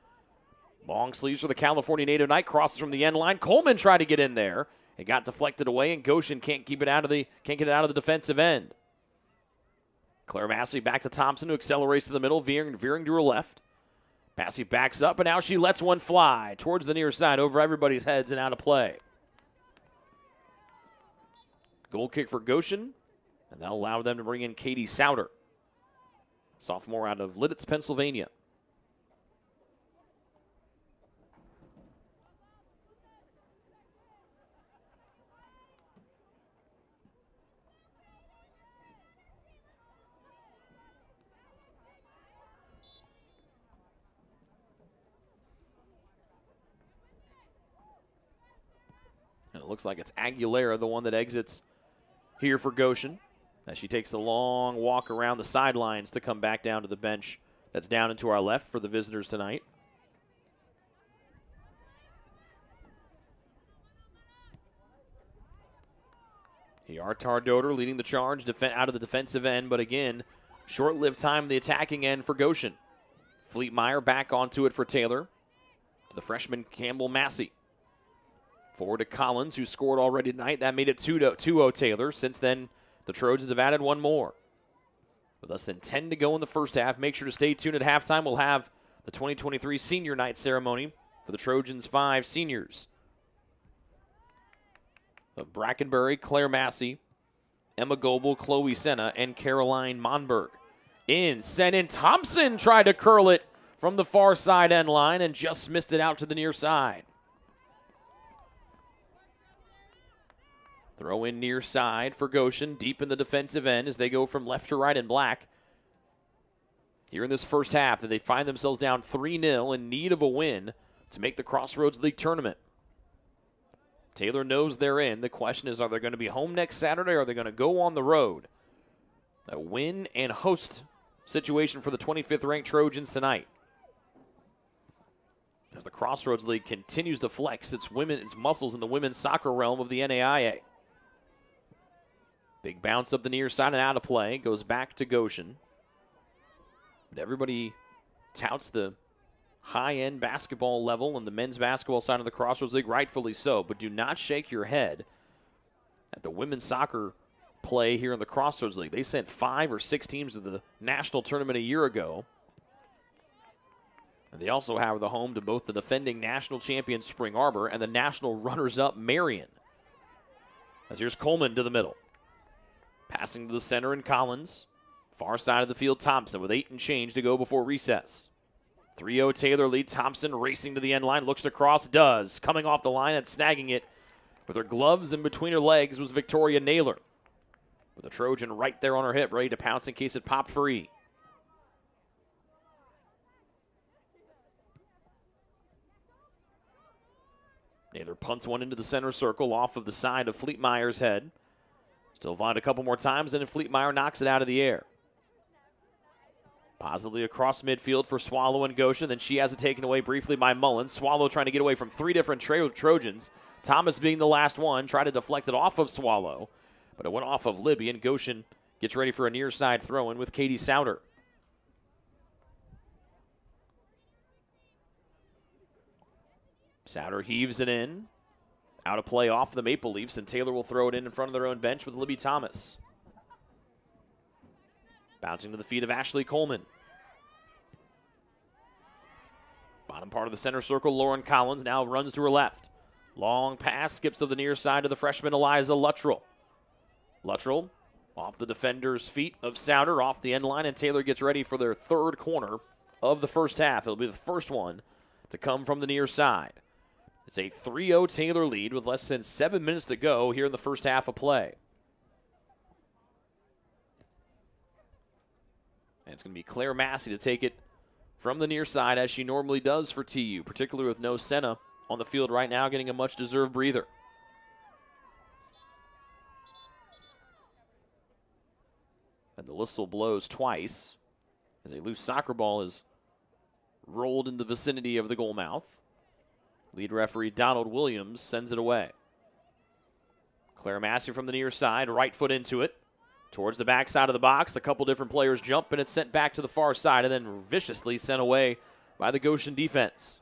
Long sleeves for the California native Knight, crosses from the end line. Coleman tried to get in there. It got deflected away, and Goshen can't get it out of the defensive end. Claire Massey back to Thompson, who accelerates to the middle, veering to her left. Massey backs up, and now she lets one fly towards the near side over everybody's heads and out of play. Goal kick for Goshen. And that'll allow them to bring in Katie Souter, sophomore out of Lidditz, Pennsylvania. And it looks like it's Aguilera, the one that exits here for Goshen, as she takes a long walk around the sidelines to come back down to the bench that's down and to our left for the visitors tonight. Yartar Doder leading the charge out of the defensive end, but again, short-lived time in the attacking end for Goshen. Fleetmeyer back onto it for Taylor. To the freshman Campbell Massey. Forward to Collins, who scored already tonight. That made it 2-0 Taylor. Since then, the Trojans have added one more. With less than 10 to go in the first half, make sure to stay tuned at halftime. We'll have the 2023 Senior Night ceremony for the Trojans' 5 seniors. Of Brackenbury, Claire Massey, Emma Goebel, Chloe Senna, and Caroline Monberg. Sent in. Thompson tried to curl it from the far side end line and just missed it out to the near side. Throw in near side for Goshen, deep in the defensive end as they go from left to right in black. Here in this first half, they find themselves down 3-0 in need of a win to make the Crossroads League tournament. Taylor knows they're in. The question is, are they going to be home next Saturday or are they going to go on the road? A win and host situation for the 25th ranked Trojans tonight. As the Crossroads League continues to flex its muscles in the women's soccer realm of the NAIA. Big bounce up the near side and out of play. Goes back to Goshen. But everybody touts the high-end basketball level and the men's basketball side of the Crossroads League, rightfully so. But do not shake your head at the women's soccer play here in the Crossroads League. They sent 5 or 6 teams to the national tournament a year ago. And they also have the home to both the defending national champion Spring Arbor and the national runners-up Marion. As here's Coleman to the middle. Passing to the center in Collins. Far side of the field, Thompson with 8 and change to go before recess. 3-0 Taylor lead. Thompson racing to the end line. Looks to cross. Does. Coming off the line and snagging it with her gloves in between her legs was Victoria Naylor. With a Trojan right there on her hip, ready to pounce in case it popped free. Naylor punts one into the center circle off of the side of Fleetmeyer's head. Still find a couple more times, and then Fleetmeyer knocks it out of the air. Positively across midfield for Swallow and Goshen. Then she has it taken away briefly by Mullins. Swallow trying to get away from 3 different Trojans. Thomas being the last one, tried to deflect it off of Swallow. But it went off of Libby, and Goshen gets ready for a near side throw-in with Katie Souter. Souter heaves it in. Out of play off the Maple Leafs, and Taylor will throw it in front of their own bench with Libby Thomas. Bouncing to the feet of Ashley Coleman. Bottom part of the center circle, Lauren Collins now runs to her left. Long pass, skips to the near side to the freshman Eliza Luttrell. Luttrell off the defender's feet of Souter, off the end line, and Taylor gets ready for their third corner of the first half. It'll be the first one to come from the near side. It's a 3-0 Taylor lead with less than 7 minutes to go here in the first half of play. And it's going to be Claire Massey to take it from the near side as she normally does for TU, particularly with no Senna on the field right now, getting a much-deserved breather. And the whistle blows twice as a loose soccer ball is rolled in the vicinity of the goal mouth. Lead referee Donald Williams sends it away. Claire Massey from the near side, right foot into it. Towards the backside of the box, a couple different players jump, and it's sent back to the far side and then viciously sent away by the Goshen defense.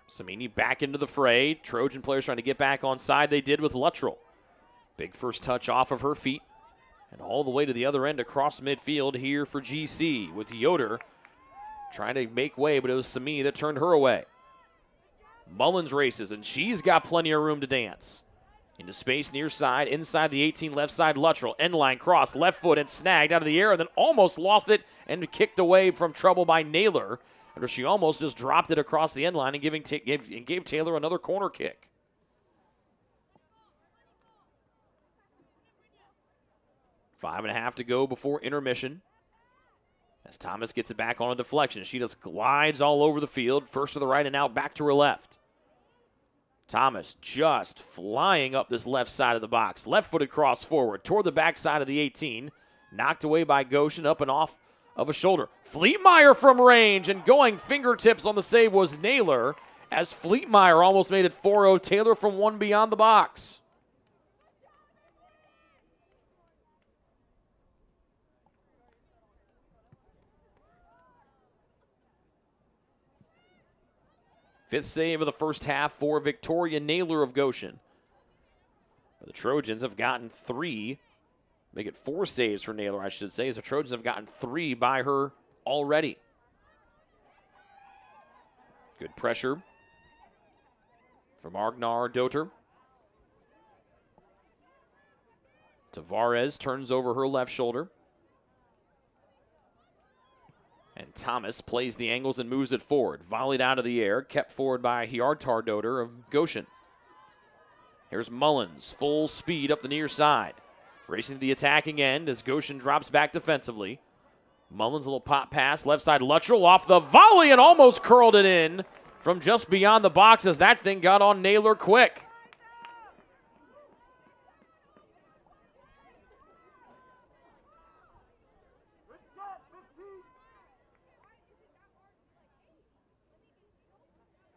Samini back into the fray. Trojan players trying to get back on side. They did with Luttrell. Big first touch off of her feet. And all the way to the other end across midfield here for GC with Yoder trying to make way, but it was Samini that turned her away. Mullins races, and she's got plenty of room to dance. Into space near side, inside the 18, left side Luttrell. End line cross, left foot, and snagged out of the air, and then almost lost it and kicked away from trouble by Naylor. After she almost just dropped it across the end line and gave Taylor another corner kick. 5.5 to go before intermission. As Thomas gets it back on a deflection. She just glides all over the field. First to the right and now back to her left. Thomas just flying up this left side of the box. Left-footed cross forward toward the backside of the 18. Knocked away by Goshen up and off of a shoulder. Fleetmeyer from range, and going fingertips on the save was Naylor as Fleetmeyer almost made it 4-0 Taylor from one beyond the box. Fifth save of the first half for Victoria Naylor of Goshen. But the Trojans have gotten 3 Make it 4 saves for Naylor, I should say, as the Trojans have gotten 3 by her already. Good pressure from Agnar Doter. Tavares turns over her left shoulder. And Thomas plays the angles and moves it forward. Volleyed out of the air, kept forward by Hjartar Doter of Goshen. Here's Mullins, full speed up the near side. Racing to the attacking end as Goshen drops back defensively. Mullins, a little pop pass, left side Luttrell off the volley and almost curled it in from just beyond the box as that thing got on Naylor quick.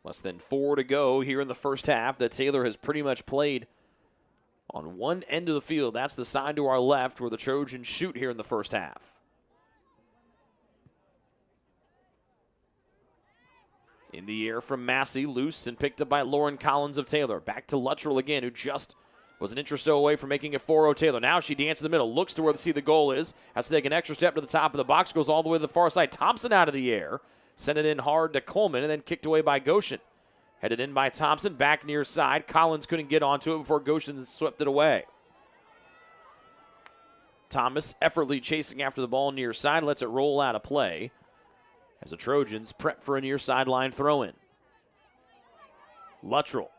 Less than 4 to go here in the first half that Taylor has pretty much played on one end of the field. That's the side to our left where the Trojans shoot here in the first half. In the air from Massey, loose and picked up by Lauren Collins of Taylor. Back to Luttrell again, who just was an inch or so away from making it 4-0 Taylor. Now she dances in the middle, looks to where the goal is, has to take an extra step to the top of the box, goes all the way to the far side. Thompson out of the air, sent it in hard to Coleman, and then kicked away by Goshen. Headed in by Thompson, back near side. Collins couldn't get onto it before Goshen swept it away. Thomas effortlessly chasing after the ball near side, lets it roll out of play as the Trojans prep for a near sideline throw-in. Luttrell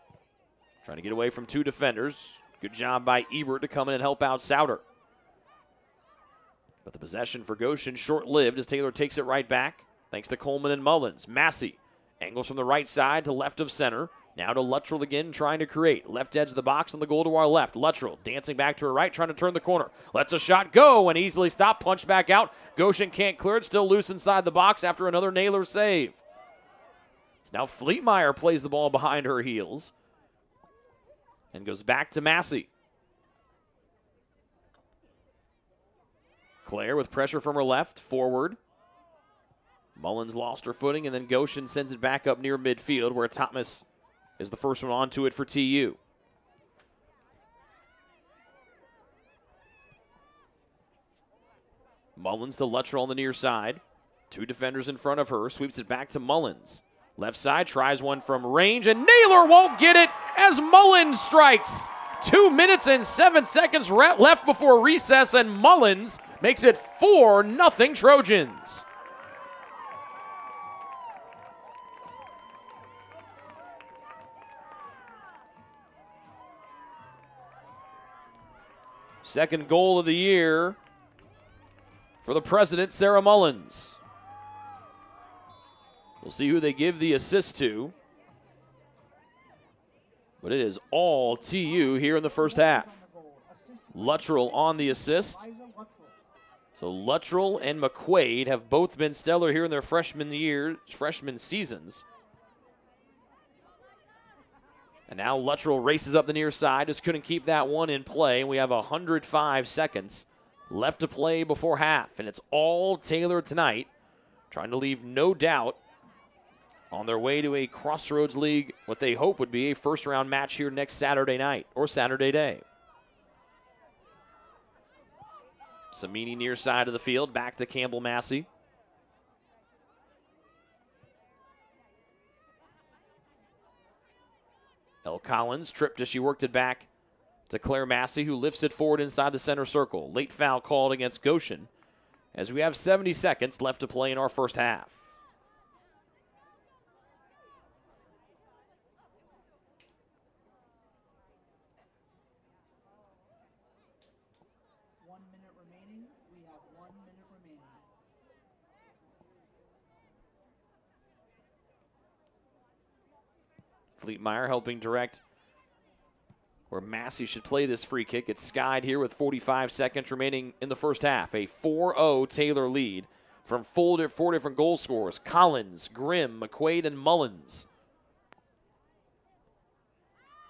trying to get away from 2 defenders. Good job by Ebert to come in and help out Souter. But the possession for Goshen short-lived as Taylor takes it right back, thanks to Coleman and Mullins. Massey angles from the right side to left of center. Now to Luttrell again, trying to create. Left edge of the box on the goal to our left. Luttrell dancing back to her right, trying to turn the corner. Lets a shot go and easily stopped. Punched back out. Goshen can't clear it. Still loose inside the box after another Naylor save. So now Fleetmeyer plays the ball behind her heels and goes back to Massey. Claire with pressure from her left, forward. Mullins lost her footing, and then Goshen sends it back up near midfield where Thomas is the first one onto it for TU. Mullins to Luttrell on the near side. 2 defenders in front of her, sweeps it back to Mullins. Left side, tries one from range, and Naylor won't get it as Mullins strikes. 2 minutes and 7 seconds left before recess, and Mullins makes it 4-0 Trojans. Second goal of the year for the president, Sarah Mullins. We'll see who they give the assist to. But it is all TU here in the first half. Luttrell on the assist. So Luttrell and McQuaid have both been stellar here in their freshman seasons. And now Luttrell races up the near side, just couldn't keep that one in play. We have 105 seconds left to play before half, and it's all Taylor tonight, trying to leave no doubt on their way to a Crossroads League, what they hope would be a first-round match here next Saturday night or Saturday day. Samini near side of the field, back to Campbell Massey. Elle Collins tripped as she worked it back to Claire Massey, who lifts it forward inside the center circle. Late foul called against Goshen as we have 70 seconds left to play in our first half. Fleetmeyer helping direct where Massey should play this free kick. It's skied here with 45 seconds remaining in the first half. A 4-0 Taylor lead from 4 different goal scorers. Collins, Grimm, McQuaid, and Mullins.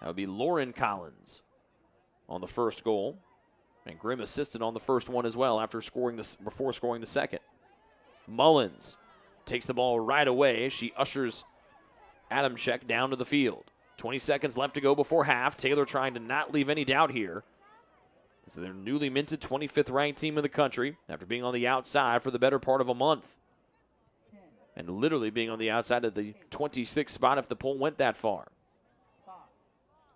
That would be Lauren Collins on the first goal. And Grimm assisted on the first one as well before scoring the second. Mullins takes the ball right away. She ushers Adamczyk down to the field. 20 seconds left to go before half. Taylor trying to not leave any doubt here. So they're newly minted 25th ranked team in the country after being on the outside for the better part of a month. And literally being on the outside of the 26th spot if the poll went that far.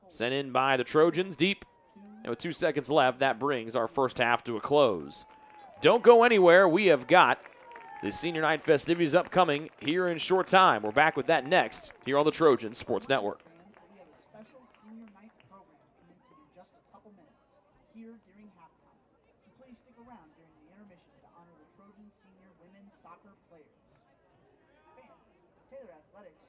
Sent in by the Trojans deep. And with 2 seconds left, that brings our first half to a close. Don't go anywhere. We have got the senior night festivities upcoming here in short time. We're back with that next here on the Trojans Sports Network. We have a special senior night program commencing in just a couple minutes here during halftime. So please stick around during the intermission to honor the Trojan senior women's soccer players. Fans, Taylor Athletics is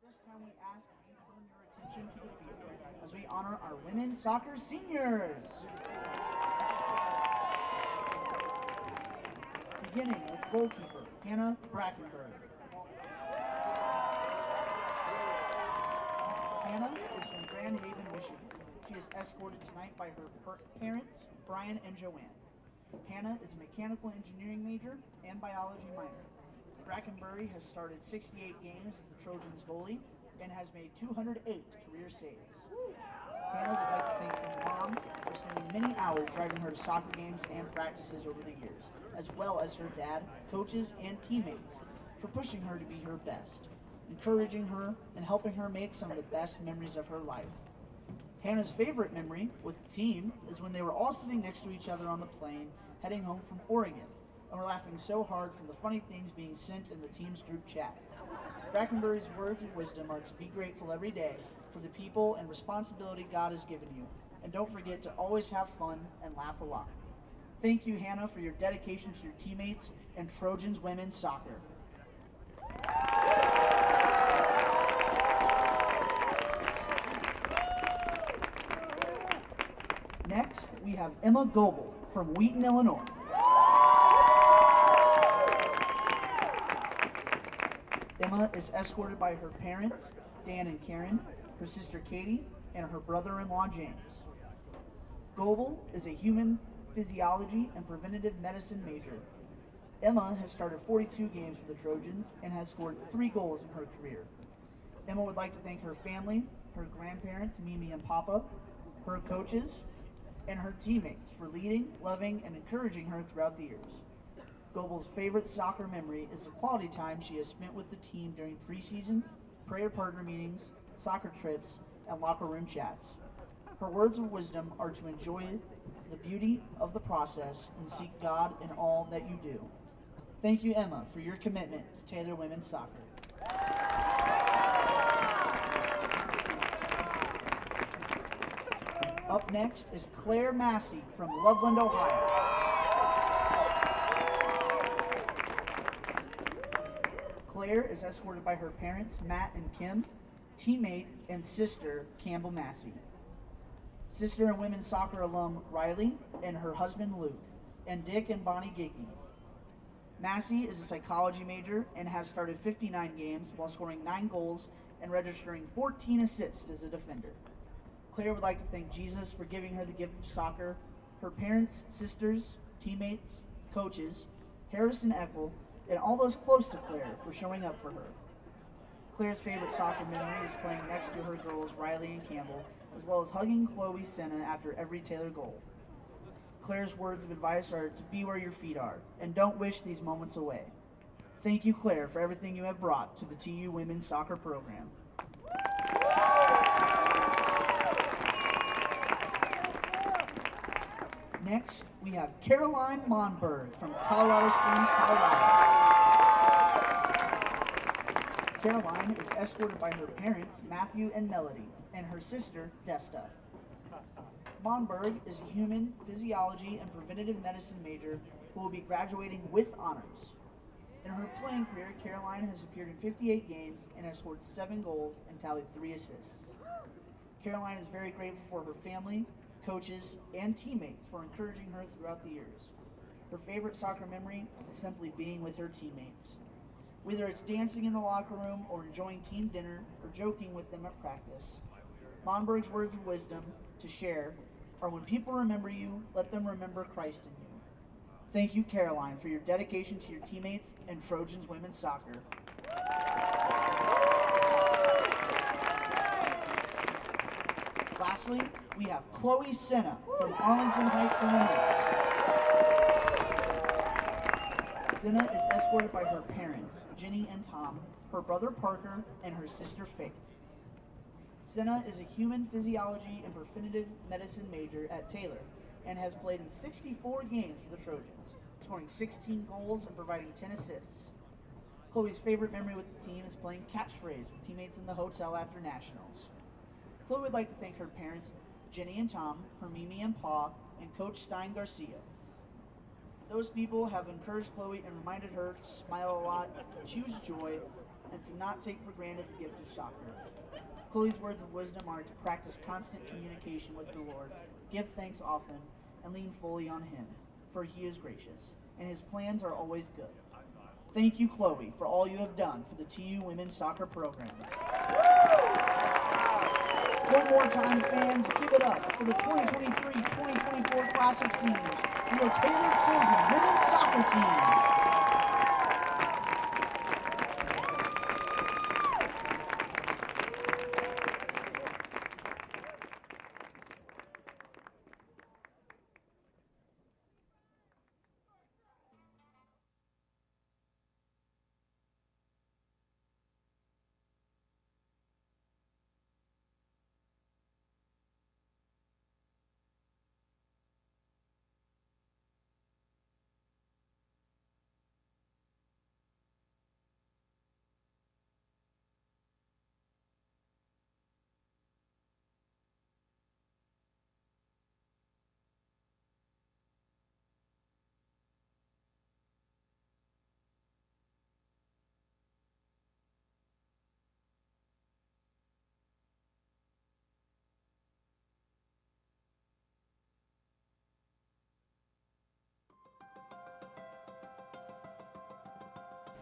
this time we ask you turn your attention to the field as we honor our women's soccer seniors. Beginning with goalkeeper Hannah Brackenberg. Hannah is from Grand Haven, Michigan. She is escorted tonight by her parents, Brian and Joanne. Hannah is a mechanical engineering major and biology minor. Brackenbury has started 68 games as the Trojans goalie and has made 208 career saves. Hannah would like to thank her mom for spending many hours driving her to soccer games and practices over the years, as well as her dad, coaches, and teammates for pushing her to be her best, encouraging her, and helping her make some of the best memories of her life. Hannah's favorite memory with the team is when they were all sitting next to each other on the plane heading home from Oregon, and were laughing so hard from the funny things being sent in the team's group chat. Brackenbury's words of wisdom are to be grateful every day for the people and responsibility God has given you, and don't forget to always have fun and laugh a lot. Thank you, Hannah, for your dedication to your teammates and Trojans women's soccer. Next, we have Emma Goebel from Wheaton, Illinois. Emma is escorted by her parents, Dan and Karen, her sister Katie, and her brother-in-law James. Goebel is a human physiology and preventative medicine major. Emma has started 42 games for the Trojans and has scored 3 goals in her career. Emma would like to thank her family, her grandparents, Mimi and Papa, her coaches, and her teammates for leading, loving, and encouraging her throughout the years. Goebel's favorite soccer memory is the quality time she has spent with the team during preseason, prayer partner meetings, soccer trips, and locker room chats. Her words of wisdom are to enjoy the beauty of the process and seek God in all that you do. Thank you, Emma, for your commitment to Taylor women's soccer. Up next is Claire Massey from Loveland, Ohio. Claire is escorted by her parents, Matt and Kim, teammate and sister, Campbell Massey. Sister and women's soccer alum, Riley, and her husband, Luke, and Dick and Bonnie Giggy. Massey is a psychology major and has started 59 games while scoring 9 goals and registering 14 assists as a defender. Claire would like to thank Jesus for giving her the gift of soccer, her parents, sisters, teammates, coaches, Harrison Eckel, and all those close to Claire for showing up for her. Claire's favorite soccer memory is playing next to her girls Riley and Campbell, as well as hugging Chloe Senna after every Taylor goal. Claire's words of advice are to be where your feet are, and don't wish these moments away. Thank you, Claire, for everything you have brought to the TU Women's Soccer program. Next, we have Caroline Monberg from Colorado Springs, Colorado. Caroline is escorted by her parents, Matthew and Melody, and her sister, Desta. Monberg is a human physiology and preventative medicine major who will be graduating with honors. In her playing career, Caroline has appeared in 58 games and has scored 7 goals and tallied 3 assists. Caroline is very grateful for her family, coaches, and teammates for encouraging her throughout the years. Her favorite soccer memory is simply being with her teammates. Whether it's dancing in the locker room or enjoying team dinner or joking with them at practice, Monberg's words of wisdom to share are when people remember you, let them remember Christ in you. Thank you, Caroline, for your dedication to your teammates and Trojans women's soccer. Lastly, we have Chloe Senna from Arlington Heights, Illinois. Senna is escorted by her parents, Jenny and Tom, her brother Parker, and her sister Faith. Senna is a human physiology and preventative medicine major at Taylor and has played in 64 games for the Trojans, scoring 16 goals and providing 10 assists. Chloe's favorite memory with the team is playing catchphrase with teammates in the hotel after nationals. Chloe would like to thank her parents, Jenny and Tom, her Mimi and Pa, and Coach Stein Garcia. Those people have encouraged Chloe and reminded her to smile a lot, choose joy, and to not take for granted the gift of soccer. Chloe's words of wisdom are to practice constant communication with the Lord, give thanks often, and lean fully on Him, for He is gracious, and His plans are always good. Thank you, Chloe, for all you have done for the TU Women's Soccer program. One more time, fans, give it up for the 2023-2024 class of seniors, your Taylor Trojan Women's Soccer Team.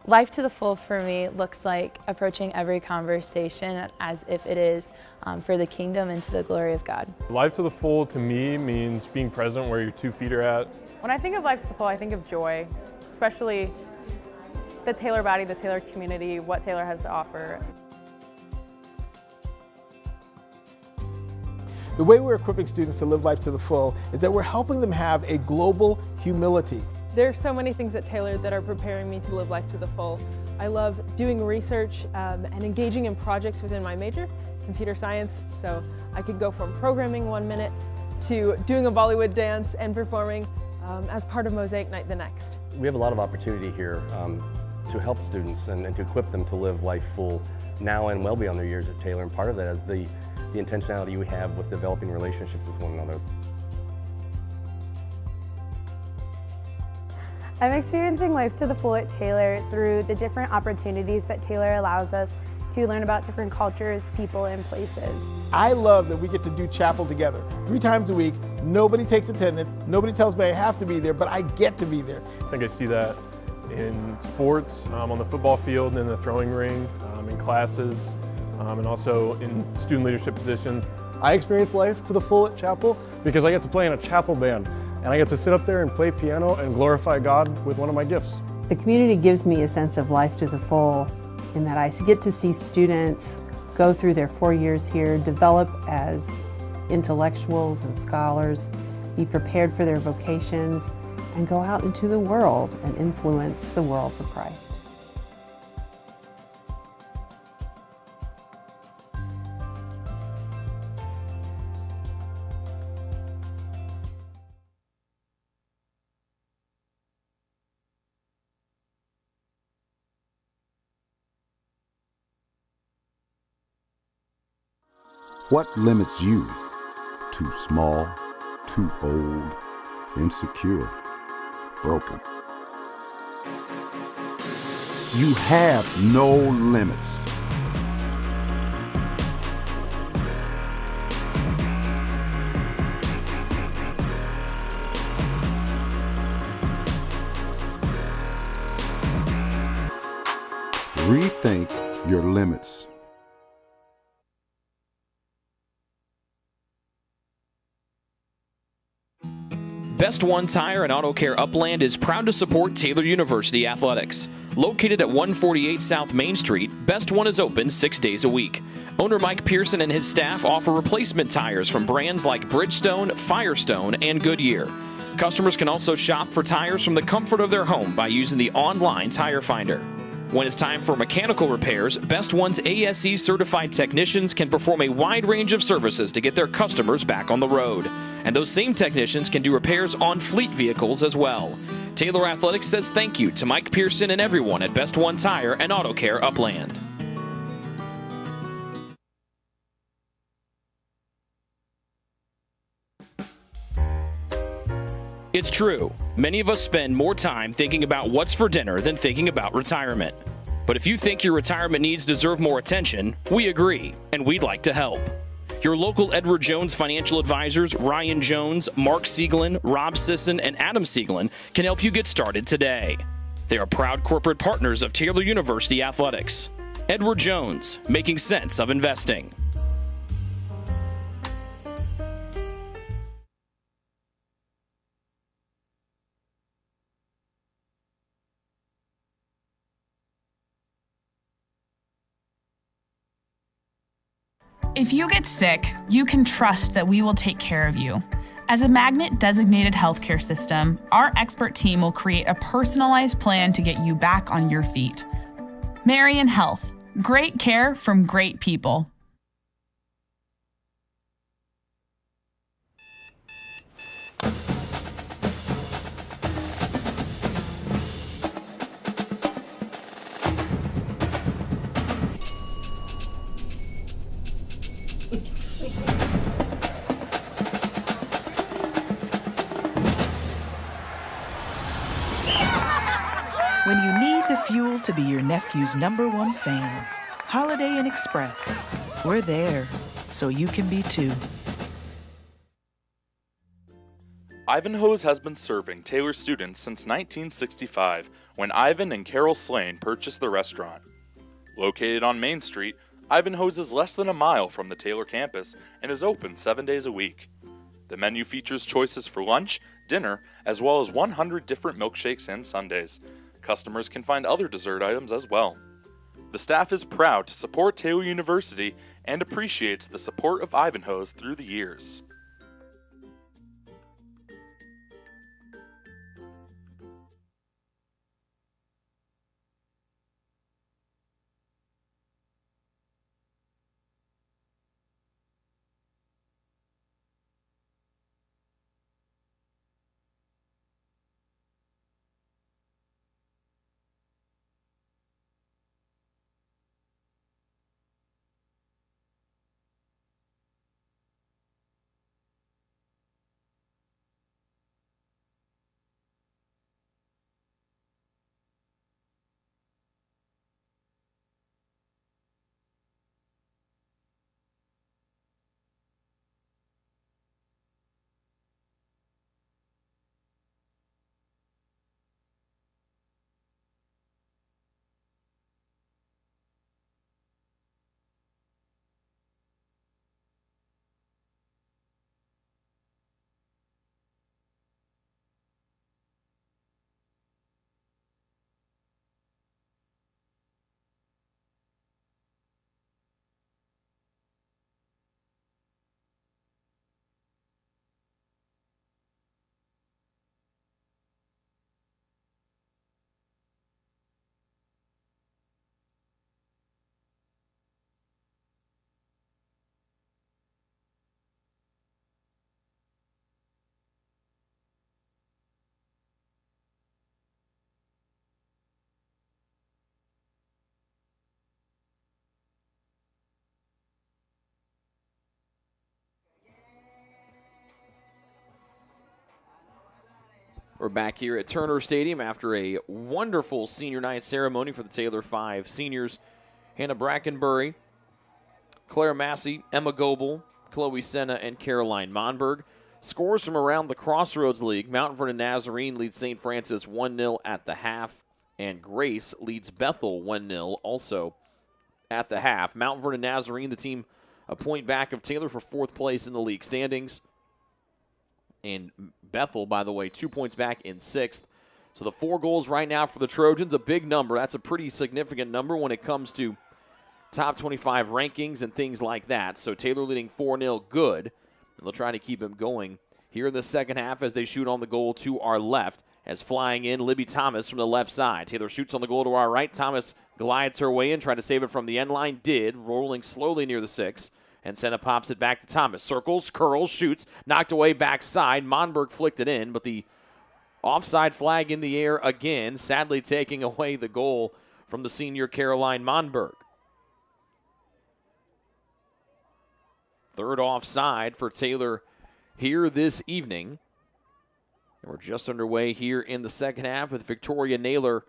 Life to the full for me looks like approaching every conversation as if it is for the kingdom and to the glory of God. Life to the full to me means being present where your 2 feet are at. When I think of life to the full, I think of joy, especially the Taylor body, the Taylor community, what Taylor has to offer. The way we're equipping students to live life to the full is that we're helping them have a global humility. There are so many things at Taylor that are preparing me to live life to the full. I love doing research and engaging in projects within my major, computer science, so I could go from programming one minute to doing a Bollywood dance and performing as part of Mosaic Night the next. We have a lot of opportunity here to help students and to equip them to live life full now and well beyond their years at Taylor. And part of that is the intentionality we have with developing relationships with one another. I'm experiencing life to the full at Taylor through the different opportunities that Taylor allows us to learn about different cultures, people, and places. I love that we get to do chapel together 3 times a week. Nobody takes attendance. Nobody tells me I have to be there, but I get to be there. I think I see that in sports, on the football field, in the throwing ring, in classes, and also in student leadership positions. I experience life to the full at chapel because I get to play in a chapel band, and I get to sit up there and play piano and glorify God with one of my gifts. The community gives me a sense of life to the full in that I get to see students go through their 4 years here, develop as intellectuals and scholars, be prepared for their vocations, and go out into the world and influence the world for Christ. What limits you? Too small, too old, insecure, broken. You have no limits. Rethink your limits. Best One Tire and Auto Care Upland is proud to support Taylor University Athletics. Located at 148 South Main Street, Best One is open 6 days a week. Owner Mike Pearson and his staff offer replacement tires from brands like Bridgestone, Firestone, and Goodyear. Customers can also shop for tires from the comfort of their home by using the online tire finder. When it's time for mechanical repairs, Best One's ASE certified technicians can perform a wide range of services to get their customers back on the road. And those same technicians can do repairs on fleet vehicles as well. Taylor Athletics says thank you to Mike Pearson and everyone at Best One Tire and Auto Care Upland. It's true. Many of us spend more time thinking about what's for dinner than thinking about retirement. But if you think your retirement needs deserve more attention, we agree, and we'd like to help. Your local Edward Jones financial advisors, Ryan Jones, Mark Sieglin, Rob Sisson, and Adam Sieglin, can help you get started today. They are proud corporate partners of Taylor University Athletics. Edward Jones, making sense of investing. If you get sick, you can trust that we will take care of you. As a Magnet-designated healthcare system, our expert team will create a personalized plan to get you back on your feet. Marion Health. Great care from great people. When you need the fuel to be your nephew's #1 fan, Holiday Inn Express. We're there, so you can be too. Ivanhoe's has been serving Taylor students since 1965, when Ivan and Carol Slane purchased the restaurant. Located on Main Street, Ivanhoe's is less than a mile from the Taylor campus and is open 7 days a week. The menu features choices for lunch, dinner, as well as 100 different milkshakes and sundaes. Customers can find other dessert items as well. The staff is proud to support Taylor University and appreciates the support of Ivanhoe's through the years. We're back here at Turner Stadium after a wonderful senior night ceremony for the Taylor 5 seniors. Hannah Brackenbury, Claire Massey, Emma Goebel, Chloe Senna, and Caroline Monberg. Scores from around the Crossroads League. Mount Vernon Nazarene leads St. Francis 1-0 at the half, and Grace leads Bethel 1-0 also at the half. Mount Vernon Nazarene, the team a point back of Taylor for fourth place in the league standings. And Bethel, by the way, 2 points back in sixth. So the 4 goals right now for the Trojans, a big number. That's a pretty significant number when it comes to top 25 rankings and things like that. So Taylor leading 4-0 good. And they'll try to keep him going here in the second half as they shoot on the goal to our left. As flying in, Libby Thomas from the left side. Taylor shoots on the goal to our right. Thomas glides her way in, trying to save it from the end line. Did, rolling slowly near the 6. And Senna pops it back to Thomas. Circles, curls, shoots, knocked away backside. Monberg flicked it in, but the offside flag in the air again, sadly taking away the goal from the senior Caroline Monberg. Third offside for Taylor here this evening. And we're just underway here in the second half with Victoria Naylor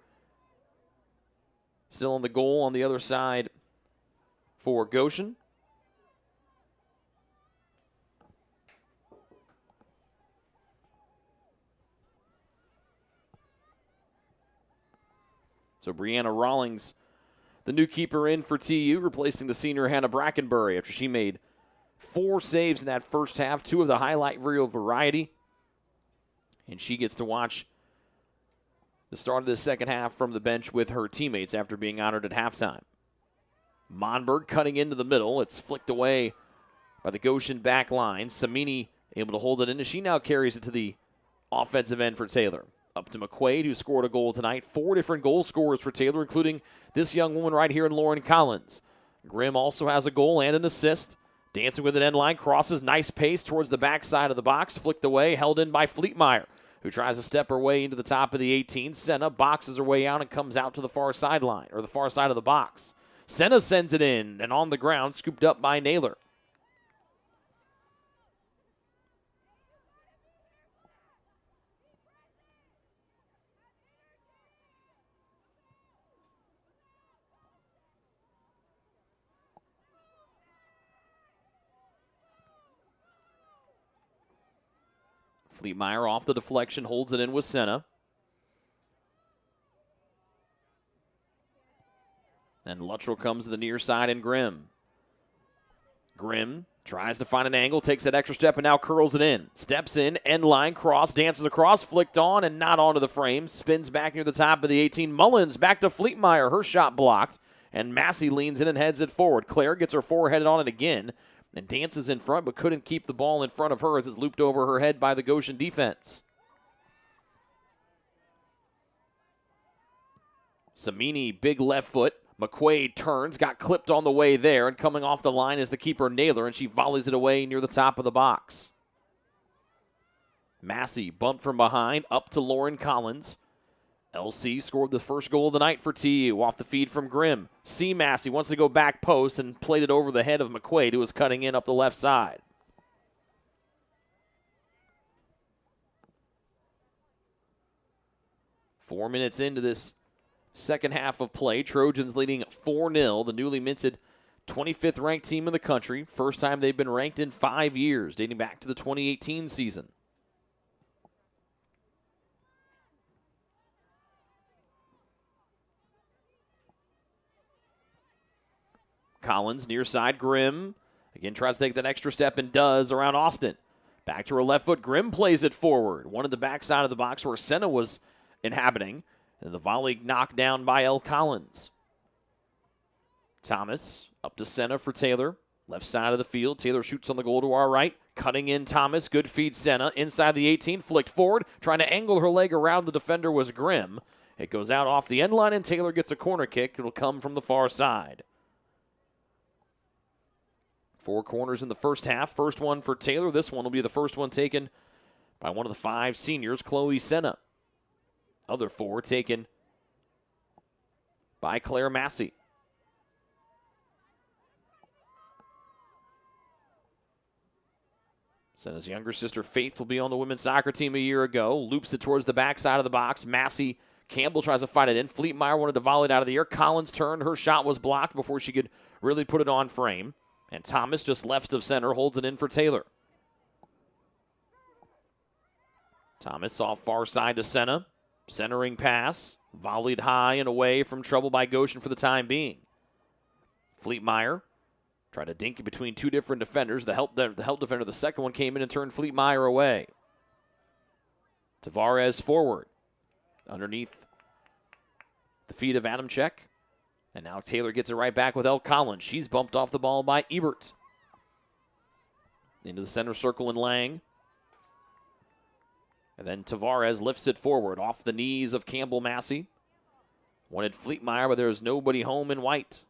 still on the goal on the other side for Goshen. So Brianna Rawlings, the new keeper in for TU, replacing the senior Hannah Brackenbury after she made 4 saves in that first half, 2 of the highlight reel variety. And she gets to watch the start of the second half from the bench with her teammates after being honored at halftime. Monberg cutting into the middle. It's flicked away by the Goshen back line. Samini able to hold it in, and she now carries it to the offensive end for Taylor. Up to McQuaid, who scored a goal tonight. 4 different goal scorers for Taylor, including this young woman right here in Lauren Collins. Grimm also has a goal and an assist. Dancing with an end line, crosses, nice pace towards the backside of the box. Flicked away, held in by Fleetmeyer, who tries to step her way into the top of the 18. Senna boxes her way out and comes out to the far sideline, or the far side of the box. Senna sends it in, and on the ground, scooped up by Naylor. Fleetmeyer off the deflection, holds it in with Senna. And Luttrell comes to the near side and Grimm. Grimm tries to find an angle, takes that extra step, and now curls it in. Steps in, end line, cross, dances across, flicked on, and not onto the frame. Spins back near the top of the 18. Mullins back to Fleetmeyer, her shot blocked. And Massey leans in and heads it forward. Claire gets her foreheaded on it again. And dances in front, but couldn't keep the ball in front of her as it's looped over her head by the Goshen defense. Samini, big left foot. McQuaid turns, got clipped on the way there, and coming off the line is the keeper Naylor, and she volleys it away near the top of the box. Massey bumped from behind, up to Lauren Collins. LC scored the first goal of the night for TU off the feed from Grimm. C. Massey wants to go back post and played it over the head of McQuaid, who was cutting in up the left side. Four minutes into this second half of play, Trojans leading 4-0. The newly minted 25th ranked team in the country. First time they've been ranked in 5 years, dating back to the 2018 season. Collins, near side, Grimm. Again, tries to take that extra step and does around Austin. Back to her left foot, Grimm plays it forward. One at the backside of the box where Senna was inhabiting. And the volley knocked down by L. Collins. Thomas up to Senna for Taylor. Left side of the field. Taylor shoots on the goal to our right. Cutting in Thomas. Good feed Senna. Inside the 18. Flicked forward. Trying to angle her leg around the defender was Grimm. It goes out off the end line and Taylor gets a corner kick. It'll come from the far side. 4 corners in the first half. First one for Taylor. This one will be the first one taken by one of the 5 seniors, Chloe Senna. Other 4 taken by Claire Massey. Senna's younger sister Faith will be on the women's soccer team a year ago. Loops it towards the backside of the box. Massey Campbell tries to fight it in. Fleetmeyer wanted to volley it out of the air. Collins turned. Her shot was blocked before she could really put it on frame. And Thomas, just left of center, holds it in for Taylor. Thomas off far side to Senna. Centering pass. Volleyed high and away from trouble by Goshen for the time being. Fleetmeyer tried to dink it between two different defenders. The help defender, the second one, came in and turned Fleetmeyer away. Tavares forward. Underneath the feet of Adamczyk. And now Taylor gets it right back with El Collins. She's bumped off the ball by Ebert. Into the center circle and Lang. And then Tavares lifts it forward off the knees of Campbell Massey. Wanted Fleetmeyer, but there's nobody home in white.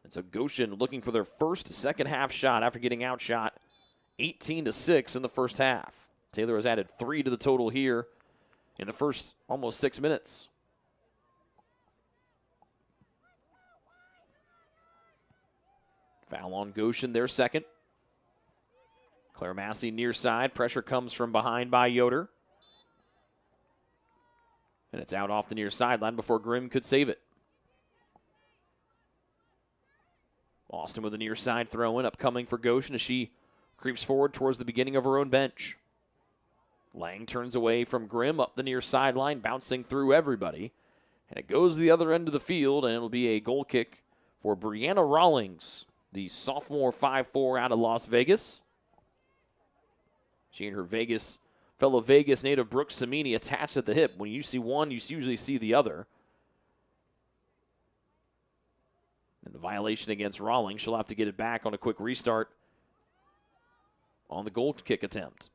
And so Goshen looking for their first second half shot after getting outshot 18-6 in the first half. Taylor has added 3 to the total here in the first almost 6 minutes. Foul on Goshen, their second. Claire Massey near side. Pressure comes from behind by Yoder. And it's out off the near sideline before Grimm could save it. Austin with a near side throw in, upcoming for Goshen as she creeps forward towards the beginning of her own bench. Lang turns away from Grimm up the near sideline, bouncing through everybody. And it goes to the other end of the field, and it'll be a goal kick for Brianna Rawlings, the sophomore 5'4" out of Las Vegas. She and her fellow Vegas native Brooke Samini attached at the hip. When you see one, you usually see the other. And the violation against Rawlings, she'll have to get it back on a quick restart on the goal kick attempt.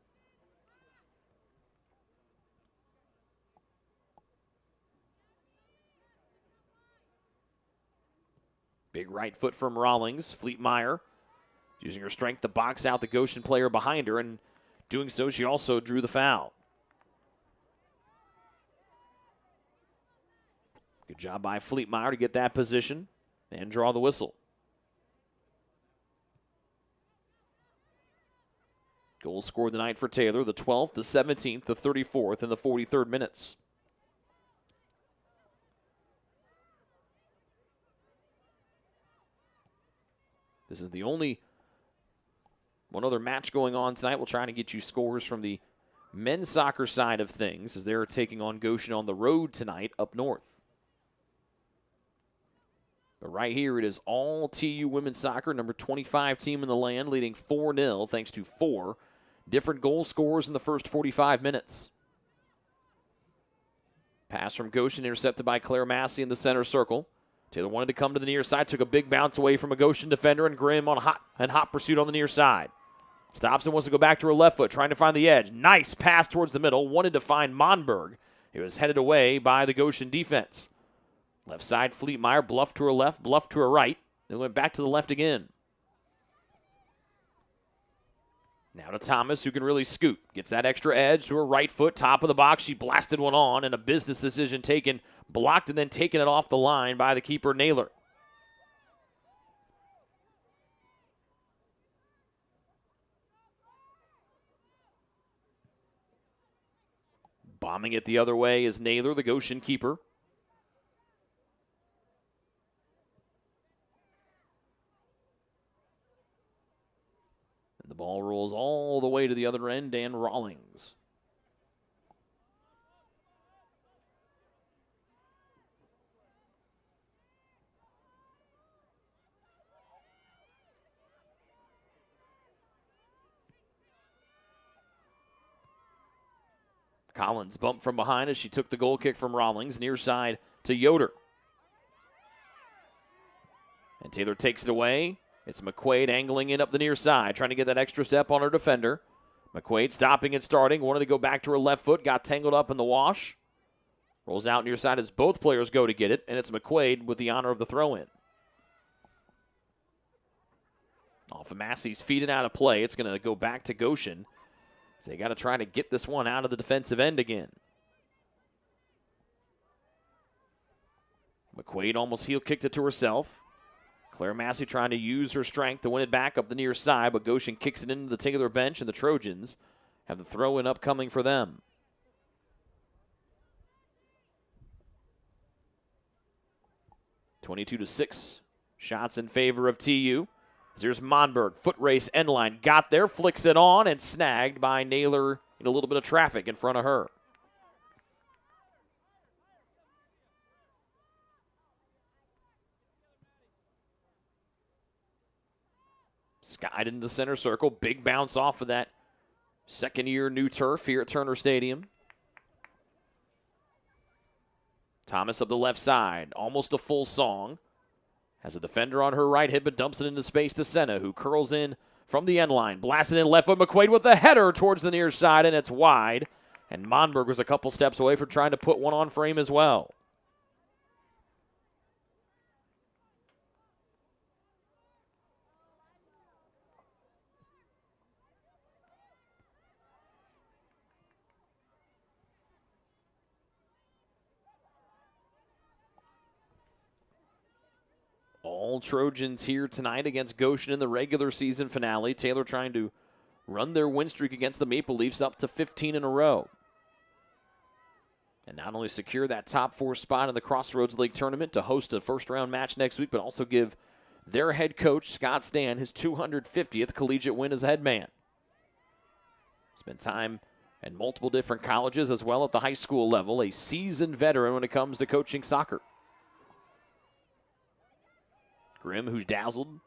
Big right foot from Rawlings. Fleetmeyer using her strength to box out the Goshen player behind her, and doing so, she also drew the foul. Good job by Fleetmeyer to get that position and draw the whistle. Goals scored tonight for Taylor, the 12th, the 17th, the 34th, and the 43rd minutes. This is the only one other match going on tonight. We'll try to get you scores from the men's soccer side of things as they're taking on Goshen on the road tonight up north. But right here, it is all TU women's soccer, number 25 team in the land, leading 4-0 thanks to 4 different goal scorers in the first 45 minutes. Pass from Goshen intercepted by Claire Massey in the center circle. Taylor wanted to come to the near side, took a big bounce away from a Goshen defender, and Grimm on hot pursuit on the near side. Stops and wants to go back to her left foot, trying to find the edge. Nice pass towards the middle. Wanted to find Monberg. It was headed away by the Goshen defense. Left side, Fleetmeyer bluffed to her left, bluffed to her right. Then went back to the left again. Now to Thomas, who can really scoot. Gets that extra edge to her right foot, top of the box. She blasted one on, and a business decision taken, blocked and then taken it off the line by the keeper, Naylor. Bombing it the other way is Naylor, the Goshen keeper. The ball rolls all the way to the other end, and Rawlings. Collins bumped from behind as she took the goal kick from Rawlings, near side to Yoder. And Taylor takes it away. It's McQuaid angling in up the near side, trying to get that extra step on her defender. McQuaid stopping and starting, wanted to go back to her left foot, got tangled up in the wash. Rolls out near side as both players go to get it, and it's McQuaid with the honor of the throw-in. Off of Massey's feet and out of play. It's going to go back to Goshen. So they got to try to get this one out of the defensive end again. McQuaid almost heel kicked it to herself. Claire Massey trying to use her strength to win it back up the near side, but Goshen kicks it into the Taylor bench, and the Trojans have the throw-in upcoming for them. (22-6). Shots in favor of TU. Here's Monberg. Foot race end line. Got there, flicks it on, and snagged by Naylor in a little bit of traffic in front of her. Skied into the center circle. Big bounce off of that second-year new turf here at Turner Stadium. Thomas up the left side. Almost a full song. Has a defender on her right hip, but dumps it into space to Senna, who curls in from the end line. Blasted in left foot. McQuaid with the header towards the near side, and it's wide. And Monberg was a couple steps away from trying to put one on frame as well. All Trojans here tonight against Goshen in the regular season finale. Taylor trying to run their win streak against the Maple Leafs up to 15 in a row. And not only secure that top 4 spot in the Crossroads League tournament to host a first-round match next week, but also give their head coach, Scott Stan, his 250th collegiate win as head man. Spent time at multiple different colleges as well at the high school level. A seasoned veteran when it comes to coaching soccer. Grimm, who's dazzled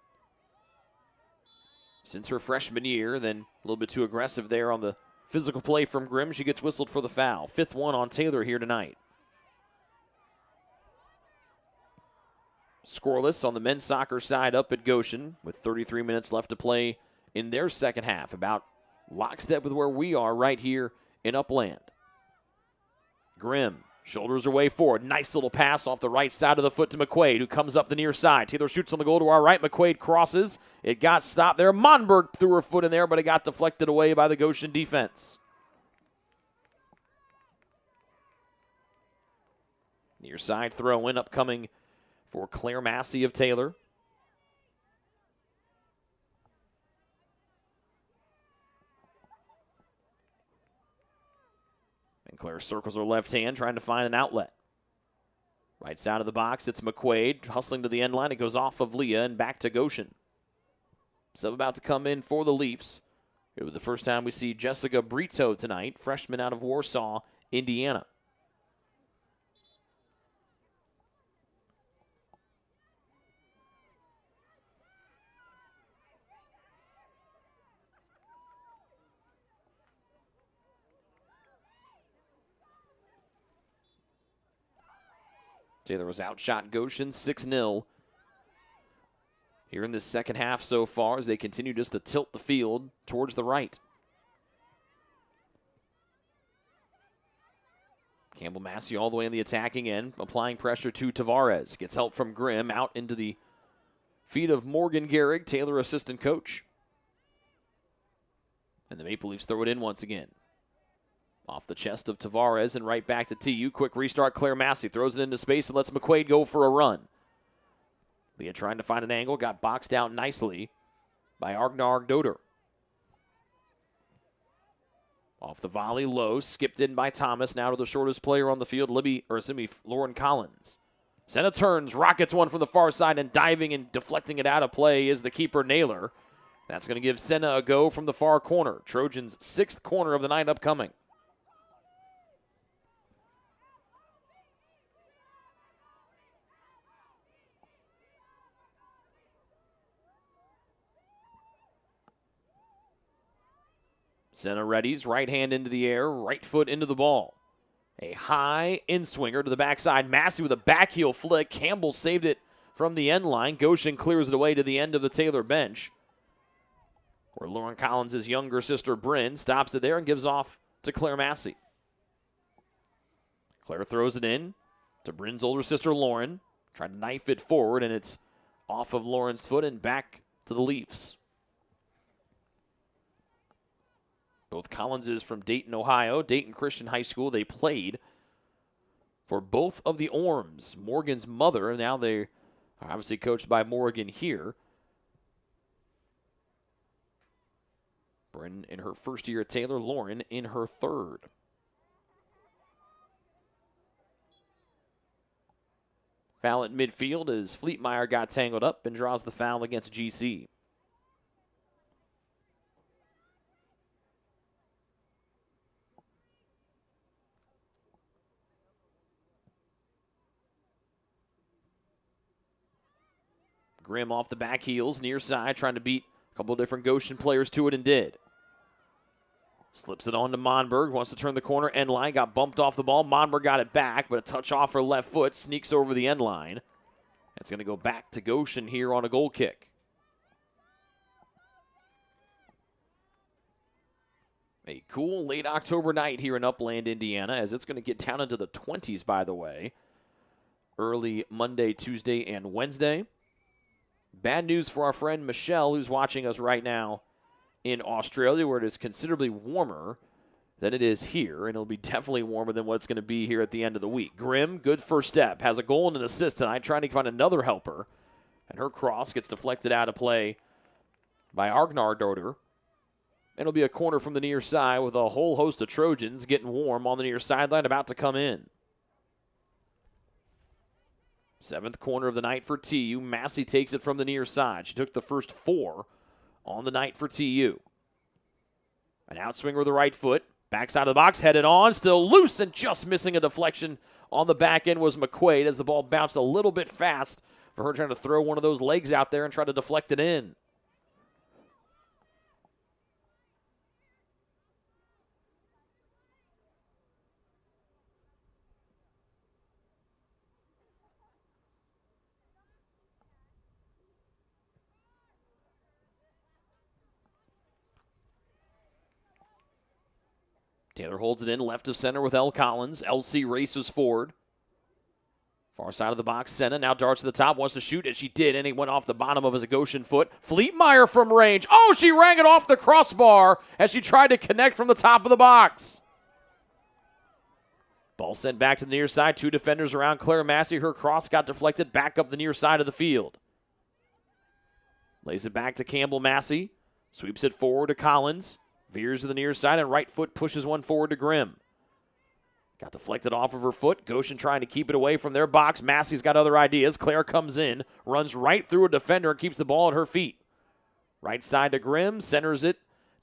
since her freshman year, then a little bit too aggressive there on the physical play from Grimm. She gets whistled for the foul. 5th one on Taylor here tonight. Scoreless on the men's soccer side up at Goshen with 33 minutes left to play in their second half. About lockstep with where we are right here in Upland. Grimm. Shoulders her way forward. Nice little pass off the right side of the foot to McQuaid, who comes up the near side. Taylor shoots on the goal to our right. McQuaid crosses. It got stopped there. Monberg threw her foot in there, but it got deflected away by the Goshen defense. Near side throw in upcoming for Claire Massey of Taylor. Claire circles her left hand, trying to find an outlet. Right side of the box, it's McQuaid hustling to the end line. It goes off of Leah and back to Goshen. Sub about to come in for the Leafs. It was the first time we see Jessica Brito tonight, freshman out of Warsaw, Indiana. Taylor was outshot Goshen 6-0 here in this second half so far as they continue just to tilt the field towards the right. Campbell Massey all the way in the attacking end, applying pressure to Tavares. Gets help from Grimm out into the feet of Morgan Gehrig, Taylor assistant coach. And the Maple Leafs throw it in once again. Off the chest of Tavares and right back to TU. Quick restart. Claire Massey throws it into space and lets McQuaid go for a run. Leah trying to find an angle. Got boxed out nicely by Argnar Doder. Off the volley low. Skipped in by Thomas. Now to the shortest player on the field, Lauren Collins. Senna turns. Rockets one from the far side, and diving and deflecting it out of play is the keeper, Naylor. That's going to give Senna a go from the far corner. Trojans' 6th corner of the night upcoming. Senna readies, right hand into the air, right foot into the ball. A high in-swinger to the backside. Massey with a backheel flick. Campbell saved it from the end line. Goshen clears it away to the end of the Taylor bench, where Lauren Collins' younger sister, Bryn, stops it there and gives off to Claire Massey. Claire throws it in to Bryn's older sister, Lauren. Trying to knife it forward, and it's off of Lauren's foot and back to the Leafs. Both Collinses from Dayton, Ohio, Dayton Christian High School. They played for both of the Orms. Morgan's mother, and now they Obviously coached by Morgan here. Bryn in her first year at Taylor, Lauren in her third. Foul at midfield as Fleetmeyer got tangled up and draws the foul against GC. Grimm off the back heels, near side, trying to beat a couple different Goshen players to it and did. Slips it on to Monberg, wants to turn the corner, end line, got bumped off the ball. Monberg got it back, but a touch off her left foot, sneaks over the end line. It's going to go back to Goshen here on a goal kick. A cool late October night here in Upland, Indiana, as it's going to get down into the 20s, by the way. Early Monday, Tuesday, and Wednesday. Bad news for our friend Michelle, who's watching us right now in Australia, where it is considerably warmer than it is here, and it'll be definitely warmer than what it's going to be here at the end of the week. Grimm, good first step, has a goal and an assist tonight, trying to find another helper, and her cross gets deflected out of play by Argnardoder. And it'll be a corner from the near side with a whole host of Trojans getting warm on the near sideline, about to come in. 7th corner of the night for TU. Massey takes it from the near side. She took the first 4 on the night for TU. An outswinger with the right foot. Backside of the box, headed on. Still loose and just missing a deflection on the back end was McQuaid as the ball bounced a little bit fast for her trying to throw one of those legs out there and try to deflect it in. Taylor holds it in left of center with L. Collins. LC races forward. Far side of the box, Senna now darts to the top, wants to shoot, and she did, and he went off the bottom of his Goshen foot. Fleetmeyer from range. Oh, she rang it off the crossbar as she tried to connect from the top of the box. Ball sent back to the near side. 2 defenders around Claire Massey. Her cross got deflected back up the near side of the field. Lays it back to Campbell Massey. Sweeps it forward to Collins. Veers to the near side, and right foot pushes one forward to Grimm. Got deflected off of her foot. Goshen trying to keep it away from their box. Massey's got other ideas. Claire comes in, runs right through a defender, and keeps the ball at her feet. Right side to Grimm, centers it.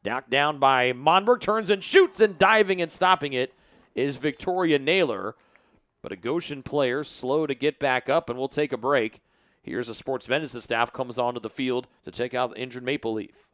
Knocked down by Monberg, turns and shoots, and diving and stopping it is Victoria Naylor. But a Goshen player slow to get back up, and we'll take a break. Here's a sports medicine staff comes onto the field to take out the injured Maple Leaf.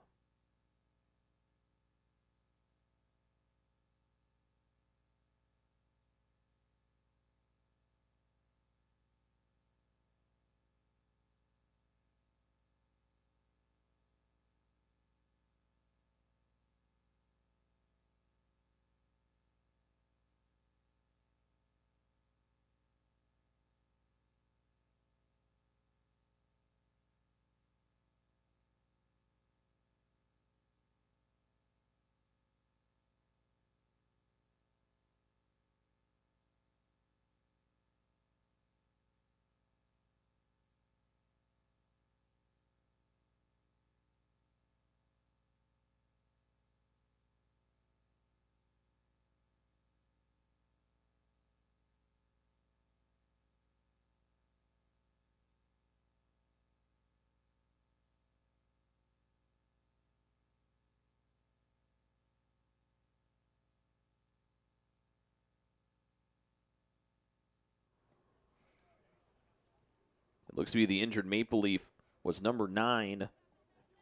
Looks to be the injured Maple Leaf was number 9,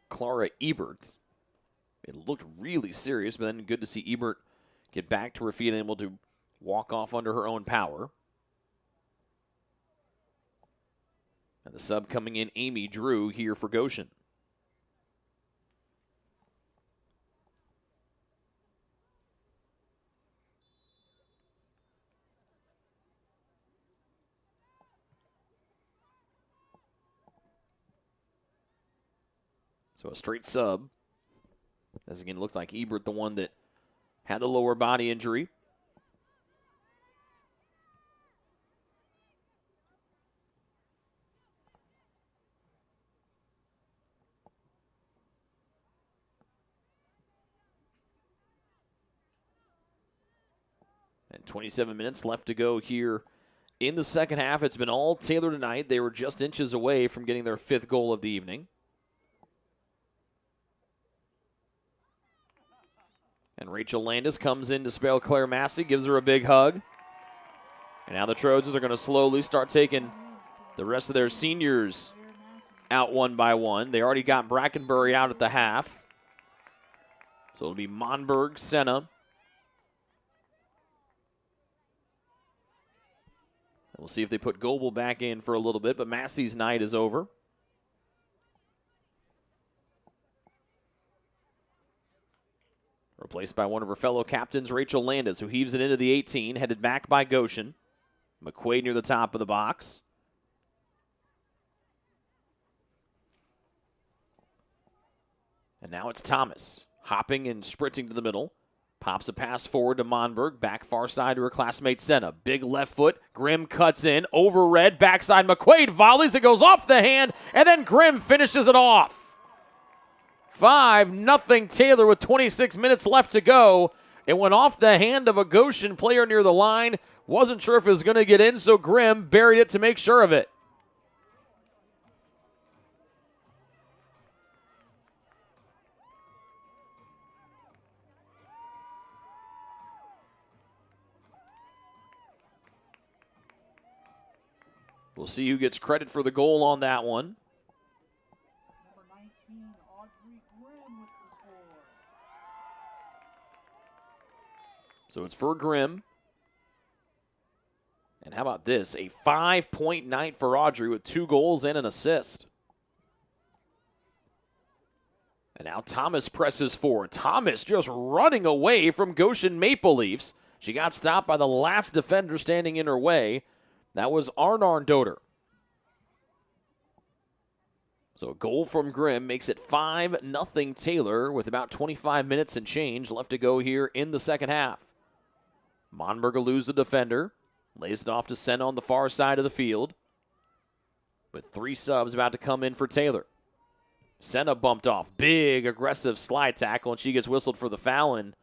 Clara Ebert. It looked really serious, but then good to see Ebert get back to her feet and able to walk off under her own power. And the sub coming in, Amy Drew, here for Goshen. So a straight sub. As again, looked like Ebert, the one that had the lower body injury. 27 minutes left to go here in the second half. It's been all Taylor tonight. They were just inches away from getting their 5th goal of the evening. And Rachel Landis comes in to spell Claire Massey, gives her a big hug. And now the Trojans are going to slowly start taking the rest of their seniors out one by one. They already got Brackenbury out at the half. So it'll be Monberg, Senna. We'll see if they put Goebel back in for a little bit, but Massey's night is over. Replaced by one of her fellow captains, Rachel Landis, who heaves it into the 18, headed back by Goshen. McQuaid near the top of the box. And now it's Thomas, hopping and sprinting to the middle. Pops a pass forward to Monberg, back far side to her classmate Senna. Big left foot, Grimm cuts in, over red, backside McQuaid volleys, it goes off the hand, and then Grimm finishes it off. 5-0 Taylor with 26 minutes left to go. It went off the hand of a Goshen player near the line. Wasn't sure if it was going to get in, so Grimm buried it to make sure of it. We'll see who gets credit for the goal on that one. Number 19, Audrey Grimm with the score. So it's for Grimm. And how about this? A 5-point night for Audrey with 2 goals and an assist. And now Thomas presses forward. Thomas just running away from Goshen Maple Leafs. She got stopped by the last defender standing in her way. That was Arnardotter. So a goal from Grimm makes it 5-0 Taylor with about 25 minutes and change left to go here in the second half. Monberg will lose the defender. Lays it off to Senna on the far side of the field. With 3 subs about to come in for Taylor. Senna bumped off. Big, aggressive slide tackle, and she gets whistled for the foul. And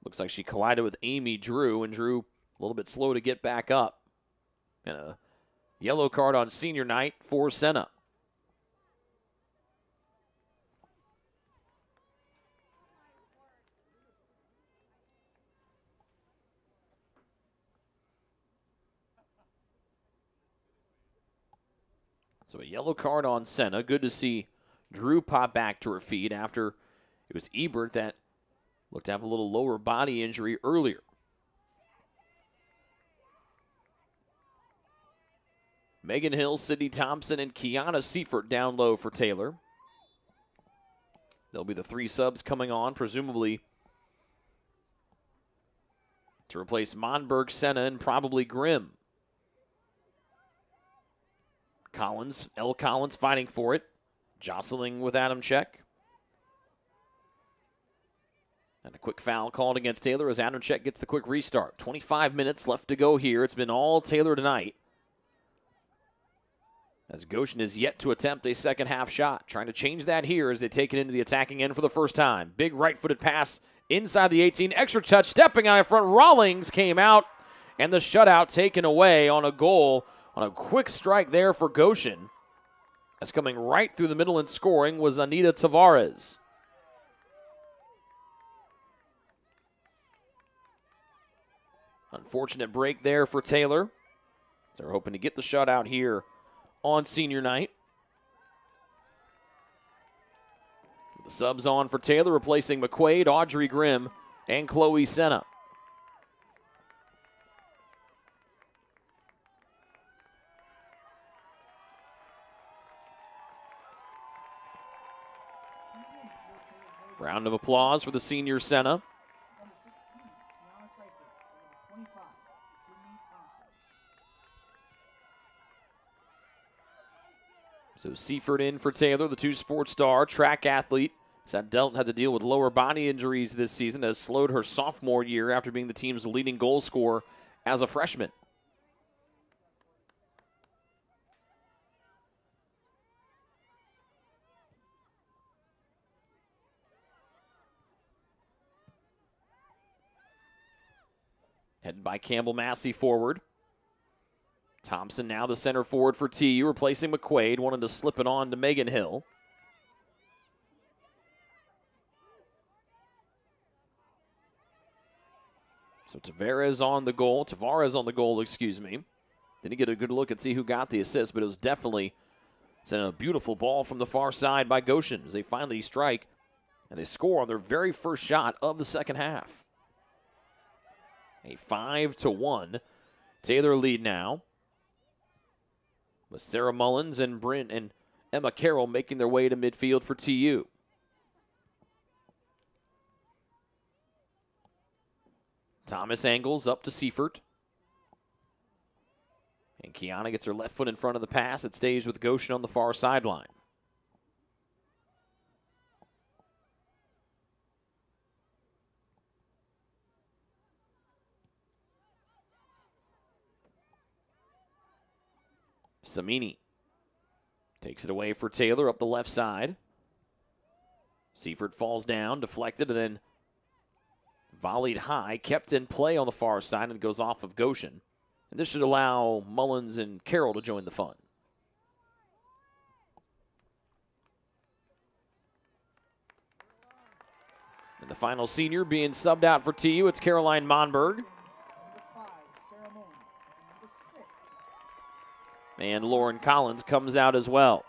looks like she collided with Amy Drew, and Drew a little bit slow to get back up. And a yellow card on senior night for Senna. So a yellow card on Senna. Good to see Drew pop back to her feet after it was Ebert that looked to have a little lower body injury earlier. Megan Hill, Sydney Thompson, and Kiana Seifert down low for Taylor. There'll be the 3 subs coming on, presumably to replace Monberg, Senna, and probably Grimm. Collins, L. Collins fighting for it. Jostling with Adam Check. And a quick foul called against Taylor as Adam Check gets the quick restart. 25 minutes left to go here. It's been all Taylor tonight. As Goshen is yet to attempt a second half shot. Trying to change that here as they take it into the attacking end for the first time. Big right-footed pass inside the 18. Extra touch, stepping out in front. Rawlings came out, and the shutout taken away on a goal. On a quick strike there for Goshen. As coming right through the middle and scoring was Anita Tavares. Unfortunate break there for Taylor. They're hoping to get the shutout here on senior night. The subs on for Taylor, replacing McQuaid, Audrey Grimm, and Chloe Senna. Round of applause for the senior Senna. Number 16, Kiana Seifert. Number 25, Sydney Thompson. So Seifert in for Taylor, the 2-sport star, track athlete. Delton had to deal with lower body injuries this season, has slowed her sophomore year after being the team's leading goal scorer as a freshman. Headed by Campbell Massey forward. Thompson now the center forward for TU, replacing McQuaid. Wanted to slip it on to Megan Hill. So Tavares on the goal, excuse me. Didn't get a good look and see who got the assist, but it was definitely sent a beautiful ball from the far side by Goshen as they finally strike and they score on their very first shot of the second half. A 5-1 Taylor lead now, with Sarah Mullins and Bryn and Emma Carroll making their way to midfield for TU. Thomas angles up to Seifert. And Kiana gets her left foot in front of the pass. It stays with Goshen on the far sideline. Samini takes it away for Taylor up the left side. Seifert falls down, deflected, and then volleyed high, kept in play on the far side, and goes off of Goshen. And this should allow Mullins and Carroll to join the fun. And the final senior being subbed out for TU, it's Caroline Monberg. And Lauren Collins comes out as well.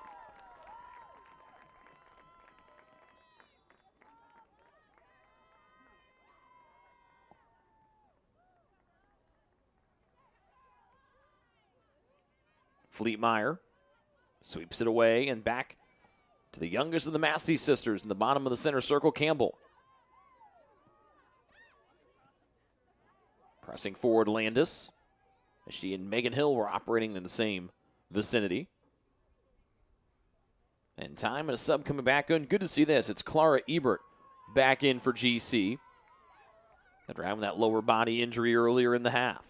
Fleetmeyer sweeps it away and back to the youngest of the Massey sisters in the bottom of the center circle, Campbell. Pressing forward Landis, as she and Megan Hill were operating in the same vicinity. And time and a sub coming back in. Good to see this. It's Clara Ebert back in for GC after having that lower body injury earlier in the half.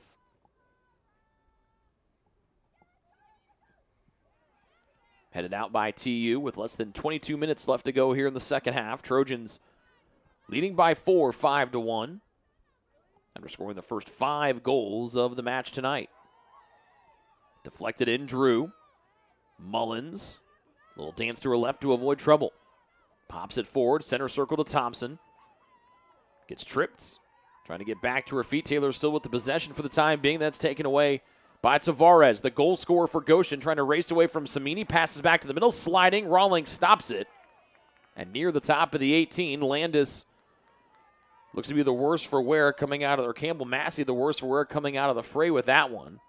Headed out by TU with less than 22 minutes left to go here in the second half. Trojans leading by 4, 5-1. Underscoring the first 5 goals of the match tonight. Deflected in, Drew. Mullins. Little dance to her left to avoid trouble. Pops it forward, center circle to Thompson. Gets tripped. Trying to get back to her feet. Taylor still with the possession for the time being. That's taken away by Tavares, the goal scorer for Goshen, trying to race away from Samini. Passes back to the middle, sliding. Rawlings stops it. And near the top of the 18, Landis looks to be the worst for wear coming out of, or Campbell Massey the worst for wear coming out of the fray with that one.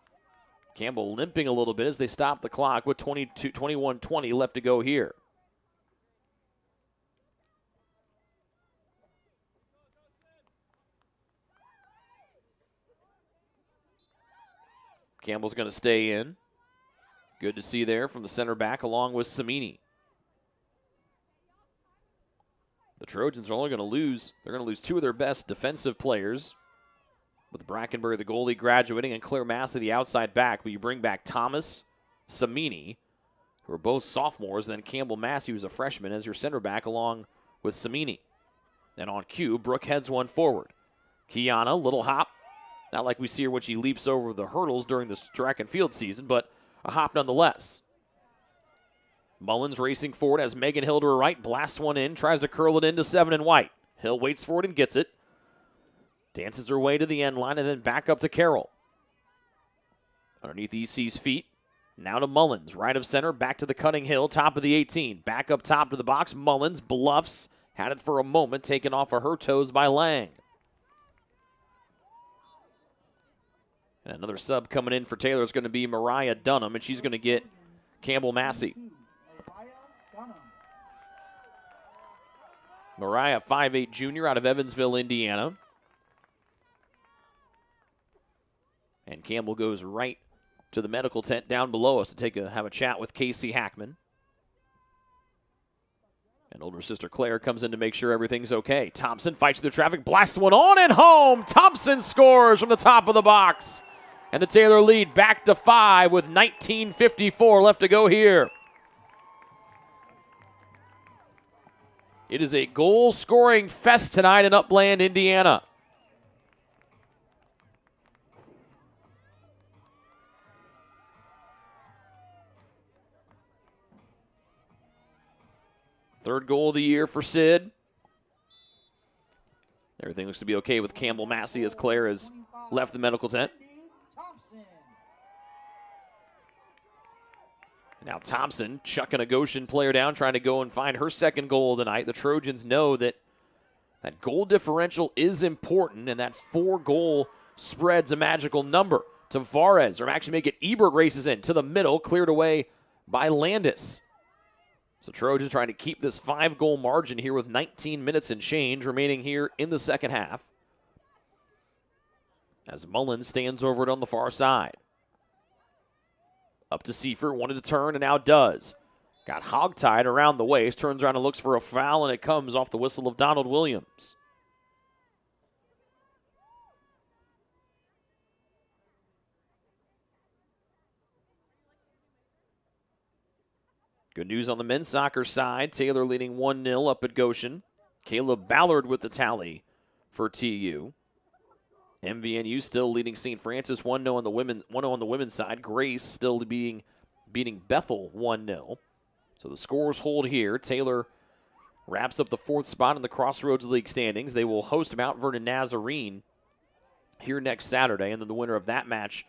Campbell limping a little bit as they stop the clock with 21-20 left to go here. Campbell's going to stay in. Good to see there from the center back along with Samini. The Trojans are only going to lose. They're going to lose 2 of their best defensive players, with Brackenbury, the goalie, graduating, and Claire Massey, the outside back. But you bring back Thomas, Samini, who are both sophomores, and then Campbell Massey, who's a freshman, as your center back, along with Samini. And on cue, Brooke heads one forward. Kiana, little hop. Not like we see her when she leaps over the hurdles during the track and field season, but a hop nonetheless. Mullins racing forward as Megan Hill to her right, blasts one in, tries to curl it into 7 and white. Hill waits for it and gets it. Dances her way to the end line and then back up to Carroll. Underneath EC's feet. Now to Mullins, right of center, back to the cutting Hill, top of the 18. Back up top to the box, Mullins bluffs, had it for a moment, taken off of her toes by Lang. And another sub coming in for Taylor is going to be Mariah Dunham, and she's going to get Campbell Massey. Mariah, 5'8" junior out of Evansville, Indiana. And Campbell goes right to the medical tent down below us to have a chat with Casey Hackman. And older sister Claire comes in to make sure everything's okay. Thompson fights through the traffic, blasts one on and home. Thompson scores from the top of the box. And the Taylor lead back to 5 with 19:54 left to go here. It is a goal-scoring fest tonight in Upland, Indiana. Third goal of the year for Sid. Everything looks to be okay with Campbell Massey as Claire has left the medical tent. Now Thompson chucking a Goshen player down, trying to go and find her second goal of the night. The Trojans know that that goal differential is important, and that 4-goal spread's a magical number. Tavares, or actually make it Ebert races in to the middle, cleared away by Landis. So Trojans trying to keep this 5-goal margin here with 19 minutes and change remaining here in the second half. As Mullins stands over it on the far side. Up to Seifert, wanted to turn and now does. Got hogtied around the waist, turns around and looks for a foul, and it comes off the whistle of Donald Williams. Good news on the men's soccer side. Taylor leading 1-0 up at Goshen. Caleb Ballard with the tally for TU. MVNU still leading St. Francis 1-0 on the women's side. Grace still beating Bethel 1-0. So the scores hold here. Taylor wraps up the 4th spot in the Crossroads League standings. They will host Mount Vernon Nazarene here next Saturday, and then the winner of that match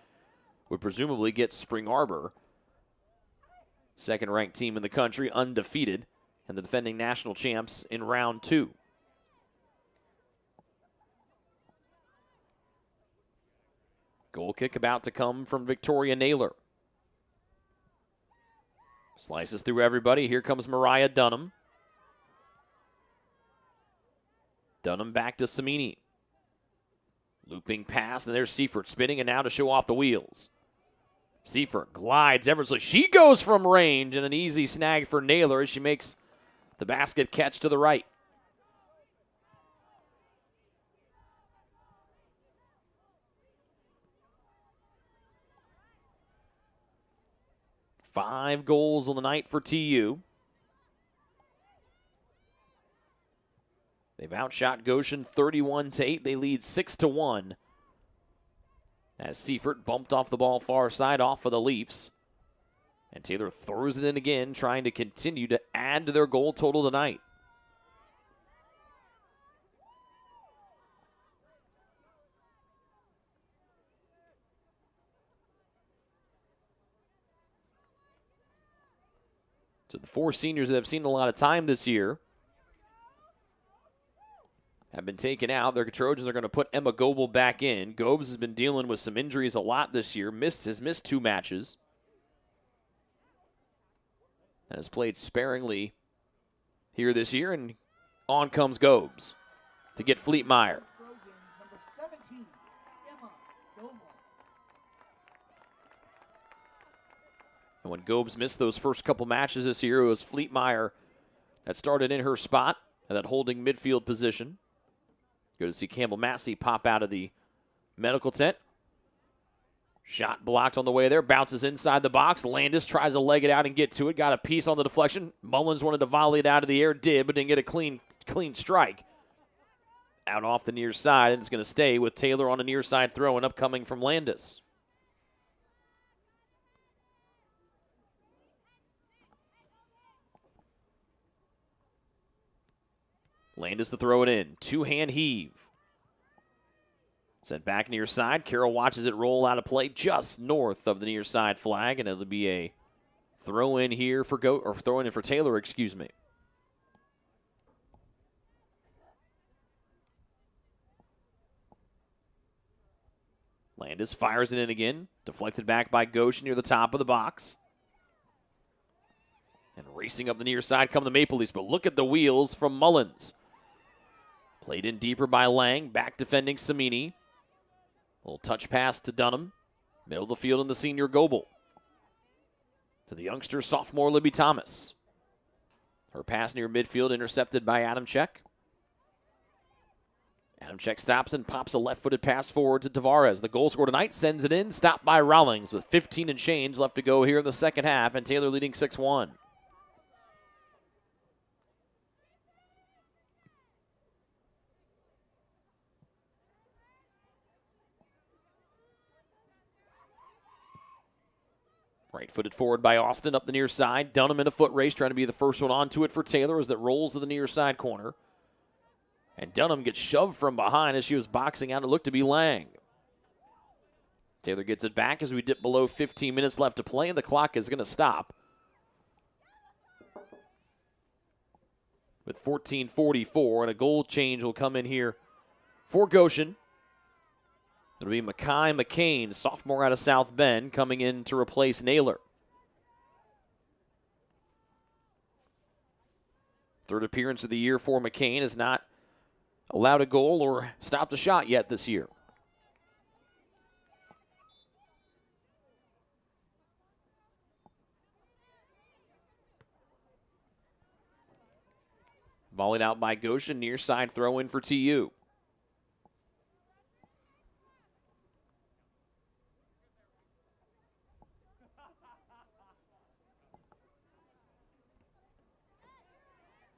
would presumably get Spring Arbor, second-ranked team in the country, undefeated, and the defending national champs in round 2. Goal kick about to come from Victoria Naylor. Slices through everybody. Here comes Mariah Dunham. Dunham back to Samini. Looping pass, and there's Seifert spinning, and now to show off the wheels. Seifert glides effortlessly. She goes from range, and an easy snag for Naylor as she makes the basket catch to the right. Five goals on the night for TU. They've outshot Goshen 31-8. They lead 6-1. As Seifert bumped off the ball far side off of the Leafs. And Taylor throws it in again, trying to continue to add to their goal total tonight. So the 4 seniors that have seen a lot of time this year have been taken out. Their Trojans are going to put Emma Goebel back in. Gobes has been dealing with some injuries a lot this year. Has missed 2 matches. And has played sparingly here this year. And on comes Gobes to get Fleetmeyer. And when Gobes missed those first couple matches this year, it was Fleetmeyer that started in her spot and that holding midfield position. Good to see Campbell Massey pop out of the medical tent. Shot blocked on the way there. Bounces inside the box. Landis tries to leg it out and get to it. Got a piece on the deflection. Mullins wanted to volley it out of the air. Did, but didn't get a clean strike. Out off the near side, and it's going to stay with Taylor on a near side throw and upcoming from Landis. Landis to throw it in. 2-hand heave. Sent back near side. Carroll watches it roll out of play just north of the near side flag, and it'll be a throw in here for throw in for Taylor, excuse me. Landis fires it in again. Deflected back by Goshen near the top of the box. And racing up the near side come the Maple Leafs, but look at the wheels from Mullins. Played in deeper by Lang. Back defending Samini. Little touch pass to Dunham. Middle of the field in the senior Goebel. To the youngster sophomore Libby Thomas. Her pass near midfield intercepted by Adam Check. Adam Check stops and pops a left-footed pass forward to Tavares. The goal scorer tonight sends it in. Stopped by Rawlings with 15 and change left to go here in the second half, and Taylor leading 6-1. Right-footed forward by Austin up the near side. Dunham in a foot race, trying to be the first one onto it for Taylor as that rolls to the near side corner. And Dunham gets shoved from behind as she was boxing out. It looked to be Lang. Taylor gets it back as we dip below 15 minutes left to play, and the clock is going to stop. With 14:44, and a goal change will come in here for Goshen. It'll be Makai McCain, sophomore out of South Bend, coming in to replace Naylor. Third appearance of the year for McCain, has not allowed a goal or stopped a shot yet this year. Volleyed out by Goshen, near side throw in for TU.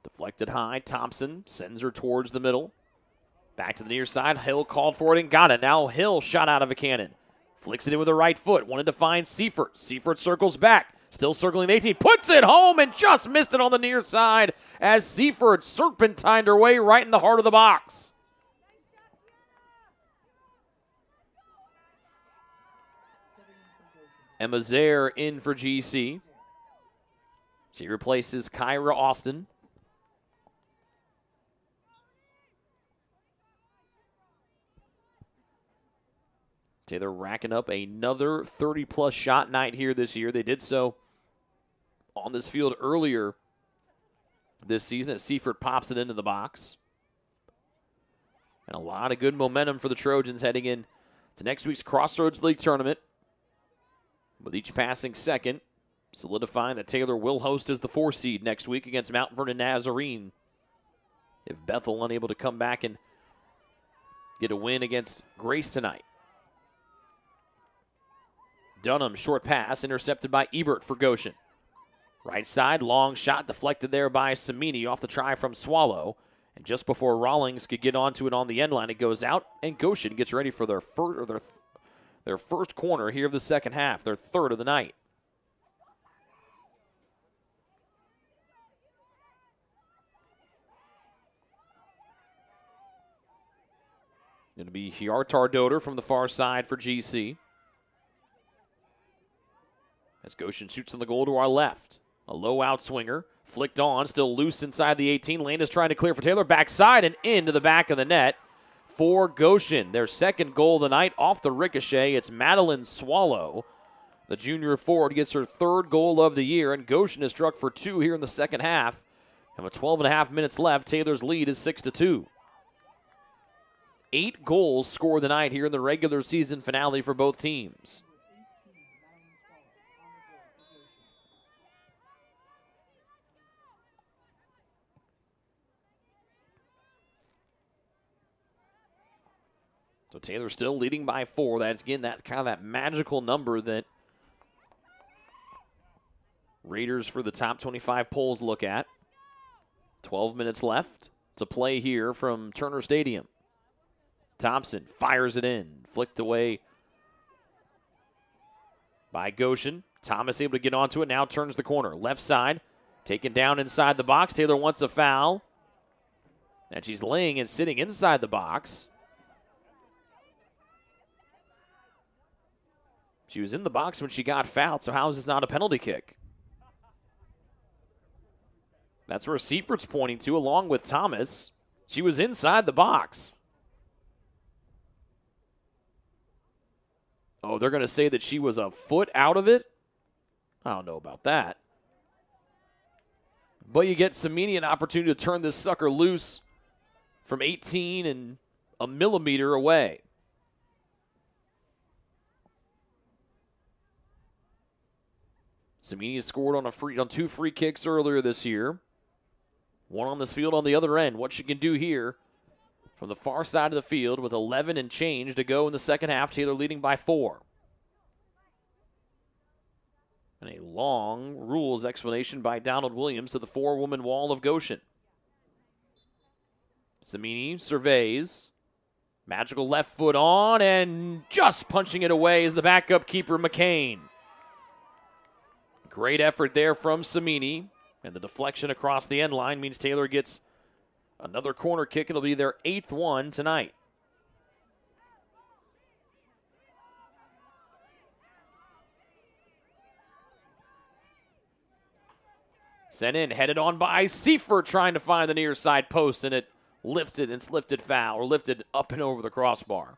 Deflected high, Thompson sends her towards the middle. Back to the near side, Hill called for it and got it. Now Hill shot out of a cannon. Flicks it in with the right foot, wanted to find Seifert. Seifert circles back, still circling the 18, puts it home and just missed it on the near side as Seifert serpentined her way right in the heart of the box. Emma Zaire in for GC. She replaces Kyra Austin. Taylor racking up another 30-plus shot night here this year. They did so on this field earlier this season as Seifert pops it into the box. And a lot of good momentum for the Trojans heading in to next week's Crossroads League tournament, with each passing second solidifying that Taylor will host as the 4 seed next week against Mount Vernon Nazarene. If Bethel unable to come back and get a win against Grace tonight. Dunham, short pass, intercepted by Ebert for Goshen. Right side, long shot, deflected there by Samini off the try from Swallow. And just before Rawlings could get onto it on the end line, it goes out, and Goshen gets ready for their first corner here of the second half, their third of the night. Going to be Hjartar Doder from the far side for GC. As Goshen shoots on the goal to our left. A low outswinger. Flicked on, still loose inside the 18. Landis trying to clear for Taylor. Backside and into the back of the net for Goshen. Their second goal of the night off the ricochet. It's Madeline Swallow. The junior forward gets her third goal of the year, and Goshen is struck for 2 here in the second half. And with 12.5 minutes left, Taylor's lead is 6-2. 8 goals scored tonight here in the regular season finale for both teams. So Taylor still leading by 4. That's kind of that magical number that Raiders for the top 25 polls look at. 12 minutes left to play here from Turner Stadium. Thompson fires it in, flicked away by Goshen. Thomas able to get onto it, now turns the corner. Left side, taken down inside the box. Taylor wants a foul. And she's laying and sitting inside the box. She was in the box when she got fouled, so how is this not a penalty kick? That's where Seifert's pointing to, along with Thomas. She was inside the box. Oh, they're going to say that she was a foot out of it? I don't know about that. But you get Samini an opportunity to turn this sucker loose from 18 and a millimeter away. Samini has scored on 2 free kicks earlier this year. One on this field on the other end. What she can do here from the far side of the field with 11 and change to go in the second half. Taylor leading by 4. And a long rules explanation by Donald Williams to the 4-woman wall of Goshen. Samini surveys. Magical left foot on and just punching it away is the backup keeper, McCain. Great effort there from Samini, and the deflection across the end line means Taylor gets another corner kick. It'll be their 8th one tonight. Sent in, headed on by Seifert, trying to find the near side post, and it's lifted foul, or lifted up and over the crossbar.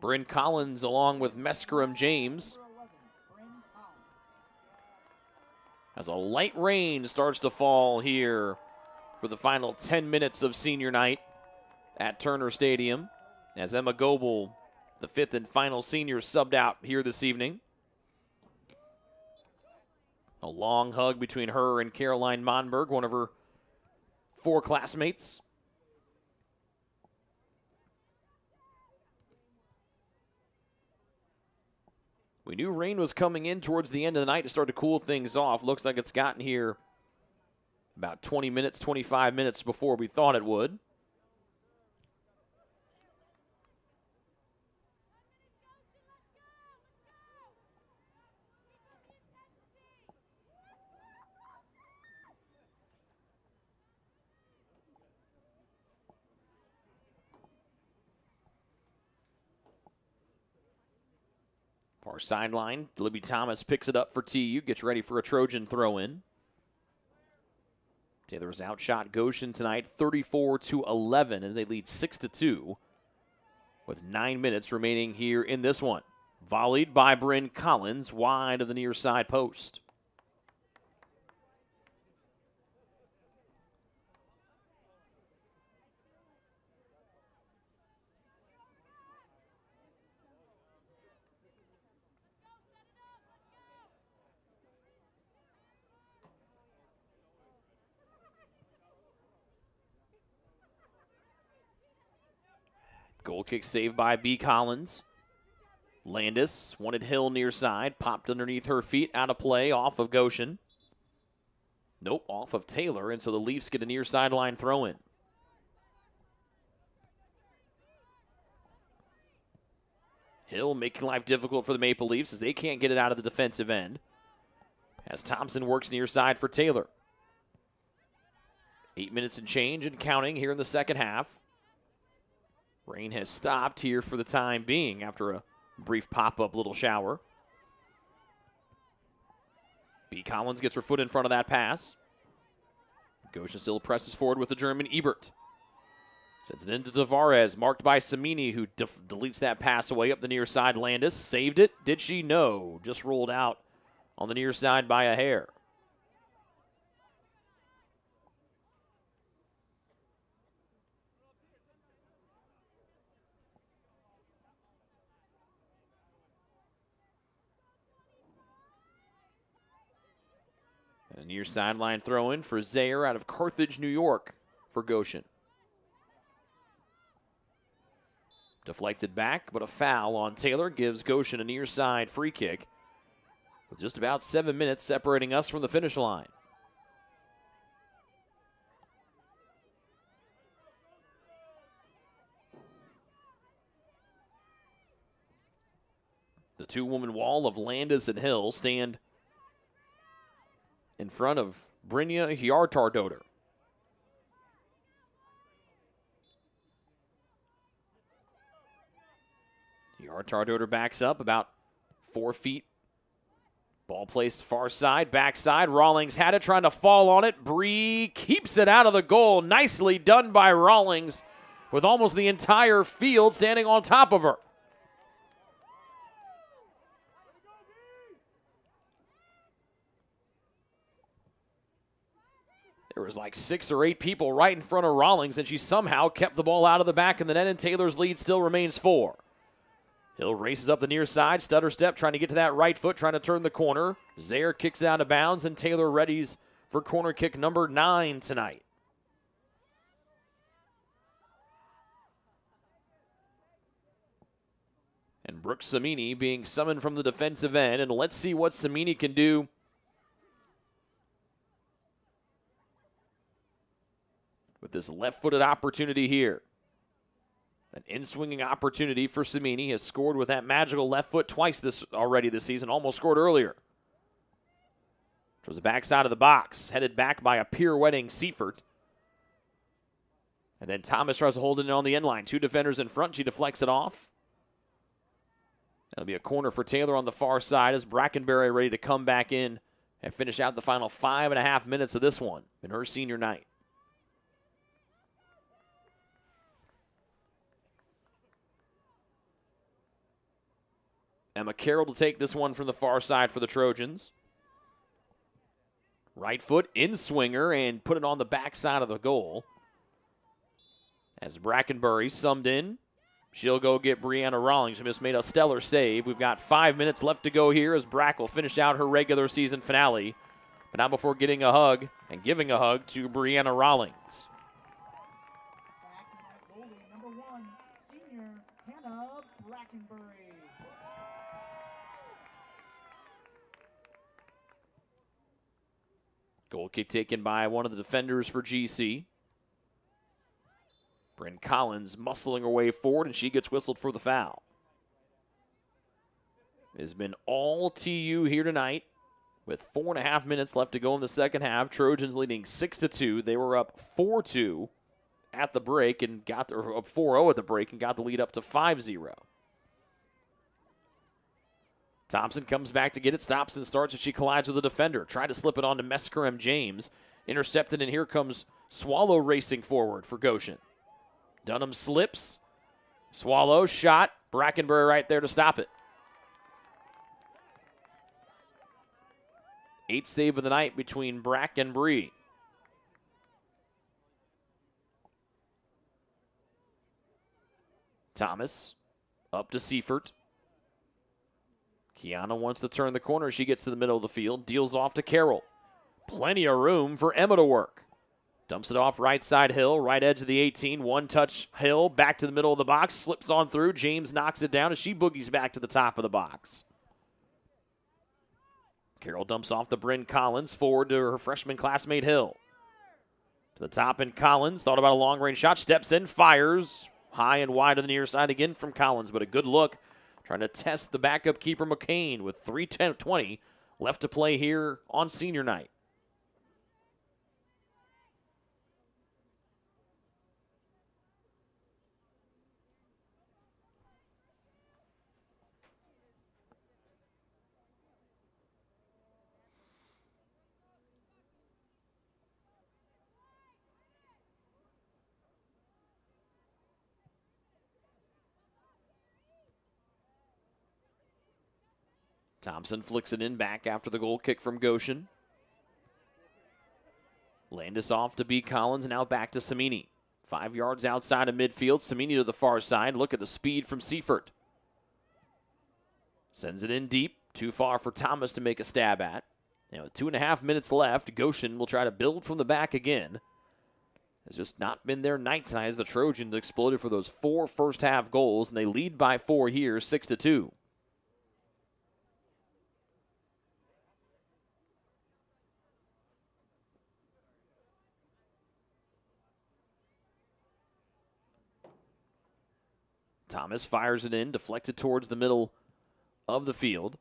Bryn Collins along with Mescarum James. As a light rain starts to fall here for the final 10 minutes of senior night at Turner Stadium, as Emma Goebel, the 5th and final senior, subbed out here this evening. A long hug between her and Caroline Monberg, one of her 4 classmates. We knew rain was coming in towards the end of the night to start to cool things off. Looks like it's gotten here about 20 minutes, 25 minutes before we thought it would. Far sideline, Libby Thomas picks it up for TU, gets ready for a Trojan throw-in. Taylor's outshot Goshen tonight 34-11, and they lead 6-2 with 9 minutes remaining here in this one. Volleyed by Bryn Collins, wide of the near side post. Goal kick saved by B. Collins. Landis wanted Hill near side, popped underneath her feet, out of play, off of Goshen. Nope, off of Taylor, and so the Leafs get a near sideline throw in. Hill making life difficult for the Maple Leafs as they can't get it out of the defensive end. As Thompson works near side for Taylor. 8 minutes and change and counting here in the second half. Rain has stopped here for the time being after a brief pop-up little shower. B. Collins gets her foot in front of that pass. Goshen still presses forward with the German Ebert. Sends it into Tavares, marked by Samini, who deletes that pass away up the near side. Landis saved it. Did she? No. Just rolled out on the near side by a hair. A near sideline throw in for Zaire out of Carthage, New York for Goshen. Deflected back, but a foul on Taylor gives Goshen a near side free kick with just about 7 minutes separating us from the finish line. The 2-woman wall of Landis and Hill stand in front of Brynja Hjartardotter. Hjartardotter backs up about 4 feet. Ball placed far side, backside. Rawlings had it, trying to fall on it. Bree keeps it out of the goal. Nicely done by Rawlings, with almost the entire field standing on top of her. There was like 6 or 8 people right in front of Rawlings, and she somehow kept the ball out of the back of the net, and Taylor's lead still remains 4. Hill races up the near side, stutter step, trying to get to that right foot, trying to turn the corner. Zaire kicks out of bounds, and Taylor readies for corner kick number 9 tonight. And Brooke Samini being summoned from the defensive end, and let's see what Samini can do with this left-footed opportunity here. An in-swinging opportunity for Samini. Has scored with that magical left foot twice this season. Almost scored earlier. Towards the backside of the box. Headed back by a pirouetting Seifert. And then Thomas tries to hold it in on the end line. 2 defenders in front. She deflects it off. That'll be a corner for Taylor on the far side as Brackenberry ready to come back in and finish out the final 5.5 minutes of this one in her senior night. Emma Carroll to take this one from the far side for the Trojans. Right foot in swinger and put it on the backside of the goal. As Brackenbury summed in, she'll go get Brianna Rawlings, who just made a stellar save. We've got 5 minutes left to go here as Brack will finish out her regular season finale. But not before getting a hug and giving a hug to Brianna Rawlings. Goalie number 1, senior Hannah Brackenbury. Goal kick taken by one of the defenders for GC. Bryn Collins muscling her way forward, and she gets whistled for the foul. It has been all TU here tonight with 4.5 minutes left to go in the second half. Trojans leading 6-2. They were up 4-2 at the break and up 4-0 at the break and got the lead up to 5-0. Thompson comes back to get it, stops and starts as she collides with a defender. Tried to slip it on to Meskerem James. Intercepted, and here comes Swallow racing forward for Goshen. Dunham slips. Swallow shot. Brackenbury right there to stop it. 8th save of the night between Brack and Bree. Thomas up to Seifert. Kiana wants to turn the corner. She gets to the middle of the field. Deals off to Carroll. Plenty of room for Emma to work. Dumps it off right side Hill. Right edge of the 18. One touch Hill. Back to the middle of the box. Slips on through. James knocks it down as she boogies back to the top of the box. Carroll dumps off to Bryn Collins. Forward to her freshman classmate Hill. To the top and Collins. Thought about a long-range shot. Steps in. Fires. High and wide to the near side again from Collins. But a good look. Trying to test the backup keeper McCain with 3:20 left to play here on senior night. Thompson flicks it in back after the goal kick from Goshen. Landis off to B. Collins, now back to Samini. 5 yards outside of midfield. Samini to the far side. Look at the speed from Seifert. Sends it in deep. Too far for Thomas to make a stab at. Now with 2.5 minutes left, Goshen will try to build from the back again. It's just not been their night tonight as the Trojans exploded for those 4 first-half goals, and they lead by 4 here, 6-2. Thomas fires it in, deflected towards the middle of the field.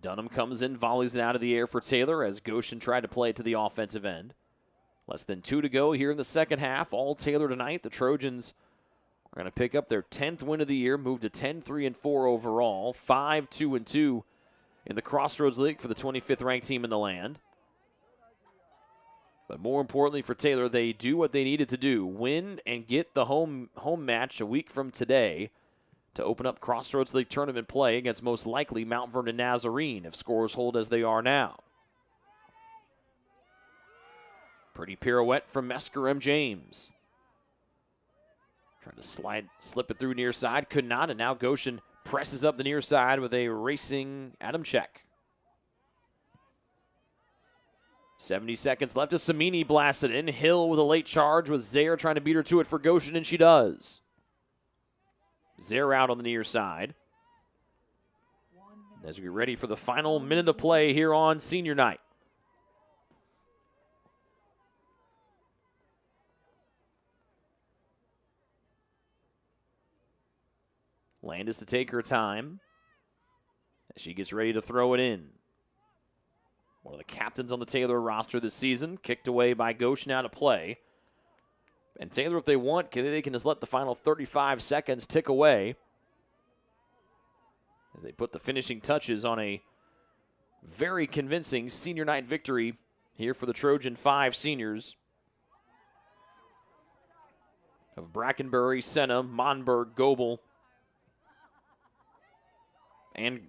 Dunham comes in, volleys it out of the air for Taylor as Goshen tried to play it to the offensive end. Less than 2 to go here in the second half. All Taylor tonight. The Trojans are going to pick up their 10th win of the year, move to 10-3-4 overall, 5-2-2 in the Crossroads League for the 25th ranked team in the land. But more importantly for Taylor, they do what they needed to do, win and get the home match a week from today to open up Crossroads League tournament play against most likely Mount Vernon Nazarene if scores hold as they are now. Pretty pirouette from Meskerem James. Trying to slip it through near side, could not, and now Goshen presses up the near side with a racing Adamczyk. 70 seconds left as Samini blasts it in. Hill with a late charge with Zaire trying to beat her to it for Goshen, and she does. Zaire out on the near side. As we get ready for the final minute of play here on senior night. Landis to take her time as she gets ready to throw it in. One of the captains on the Taylor roster this season, kicked away by Goshen out of play. And Taylor, if they want, they can just let the final 35 seconds tick away as they put the finishing touches on a very convincing senior night victory here for the Trojan 5 seniors of Brackenbury, Senna, Monberg, Goebel, and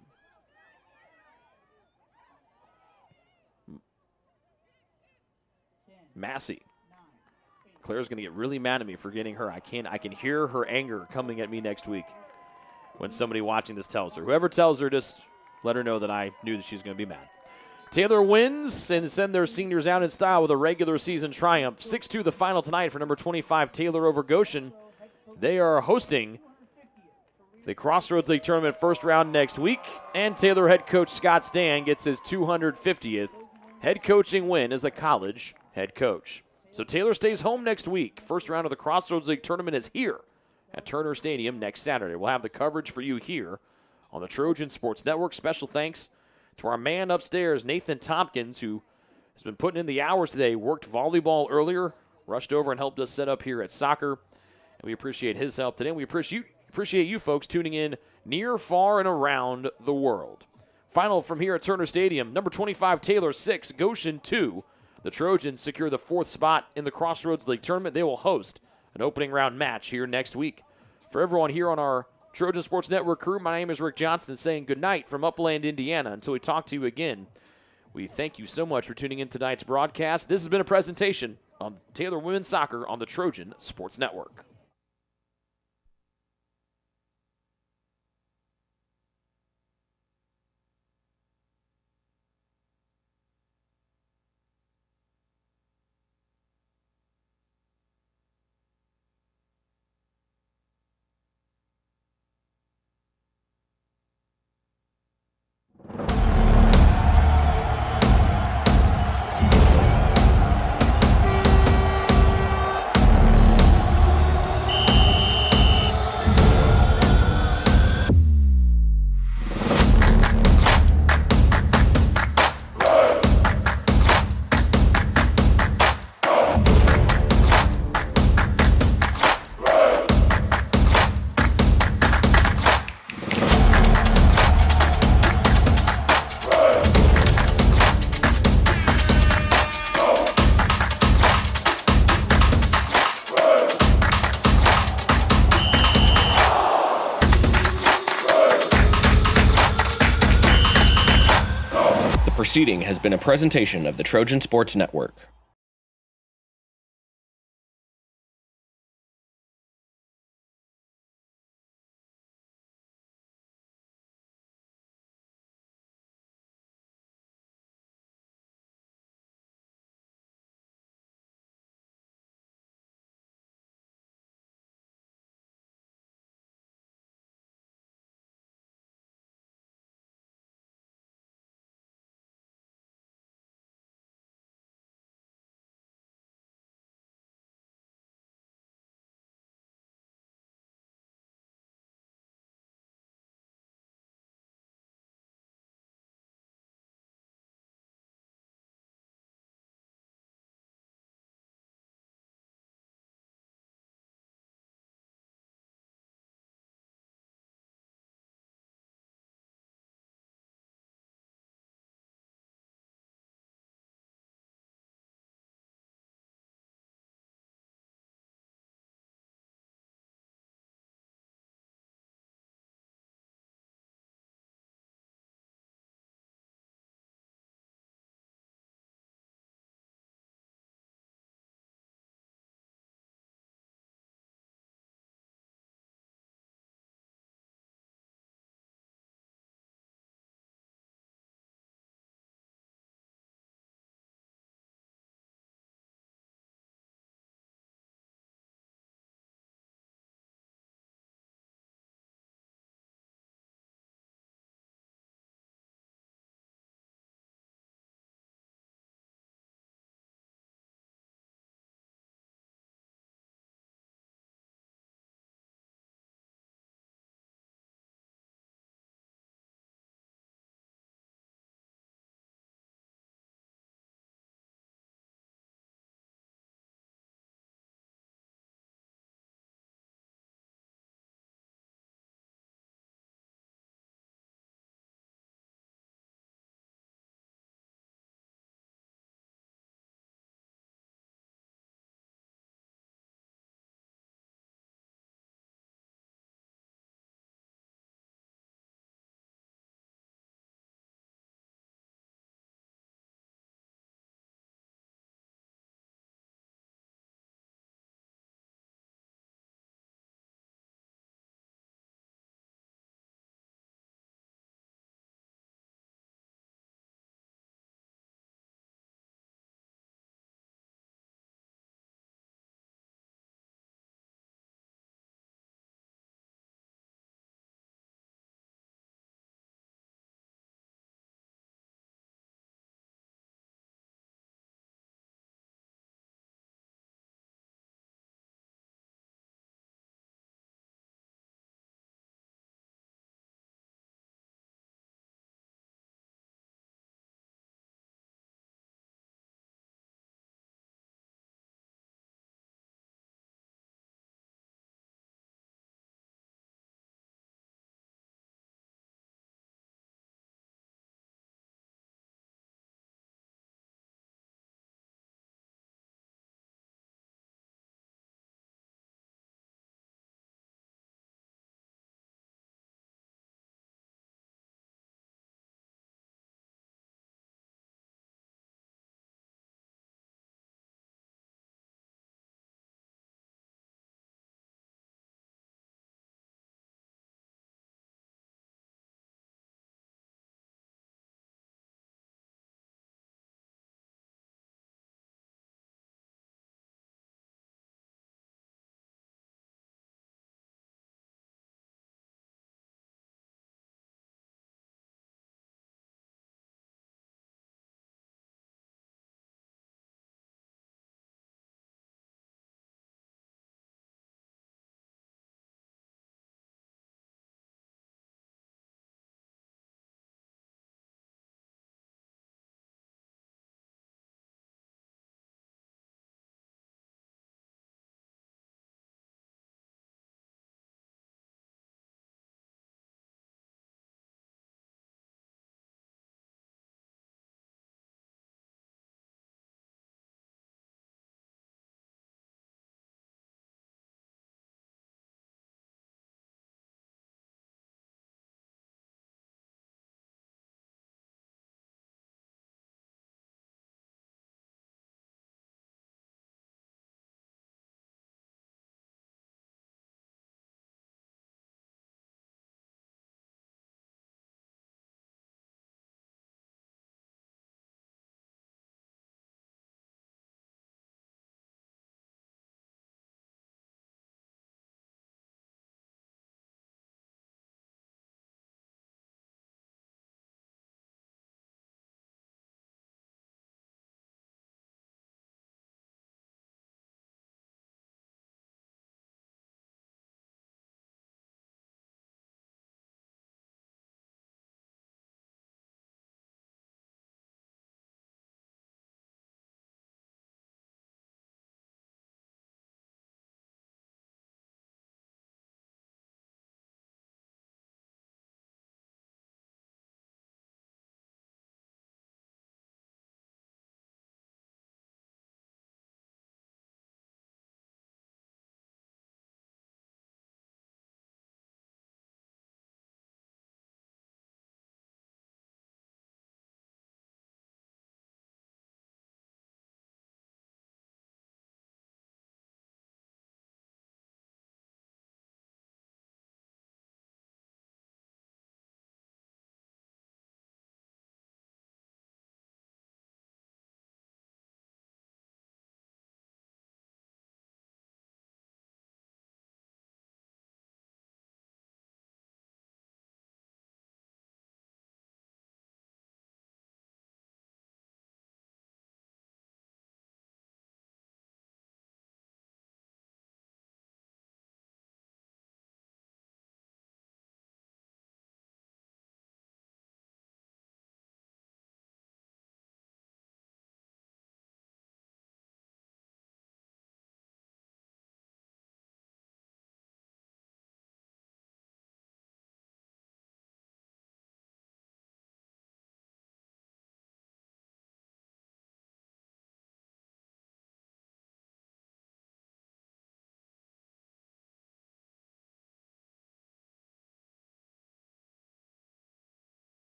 Massey. Claire's going to get really mad at me for getting her. I can hear her anger coming at me next week when somebody watching this tells her. Whoever tells her, just let her know that I knew that she's going to be mad. Taylor wins and send their seniors out in style with a regular season triumph. 6-2 the final tonight for number 25 Taylor over Goshen. They are hosting the Crossroads League Tournament first round next week, and Taylor head coach Scott Stan gets his 250th head coaching win as a college head coach. So Taylor stays home next week. First round of the Crossroads League Tournament is here at Turner Stadium next Saturday. We'll have the coverage for you here on the Trojan Sports Network. Special thanks to our man upstairs, Nathan Tompkins, who has been putting in the hours today, worked volleyball earlier, rushed over and helped us set up here at soccer. And we appreciate his help today. And we appreciate you folks tuning in near, far, and around the world. Final from here at Turner Stadium, number 25 Taylor 6, Goshen 2. The Trojans secure the 4th spot in the Crossroads League Tournament. They will host an opening round match here next week. For everyone here on our Trojan Sports Network crew, my name is Rick Johnston saying good night from Upland, Indiana. Until we talk to you again, we thank you so much for tuning in tonight's broadcast. This has been a presentation on Taylor Women's Soccer on the Trojan Sports Network. Proceeding has been a presentation of the Trojan Sports Network.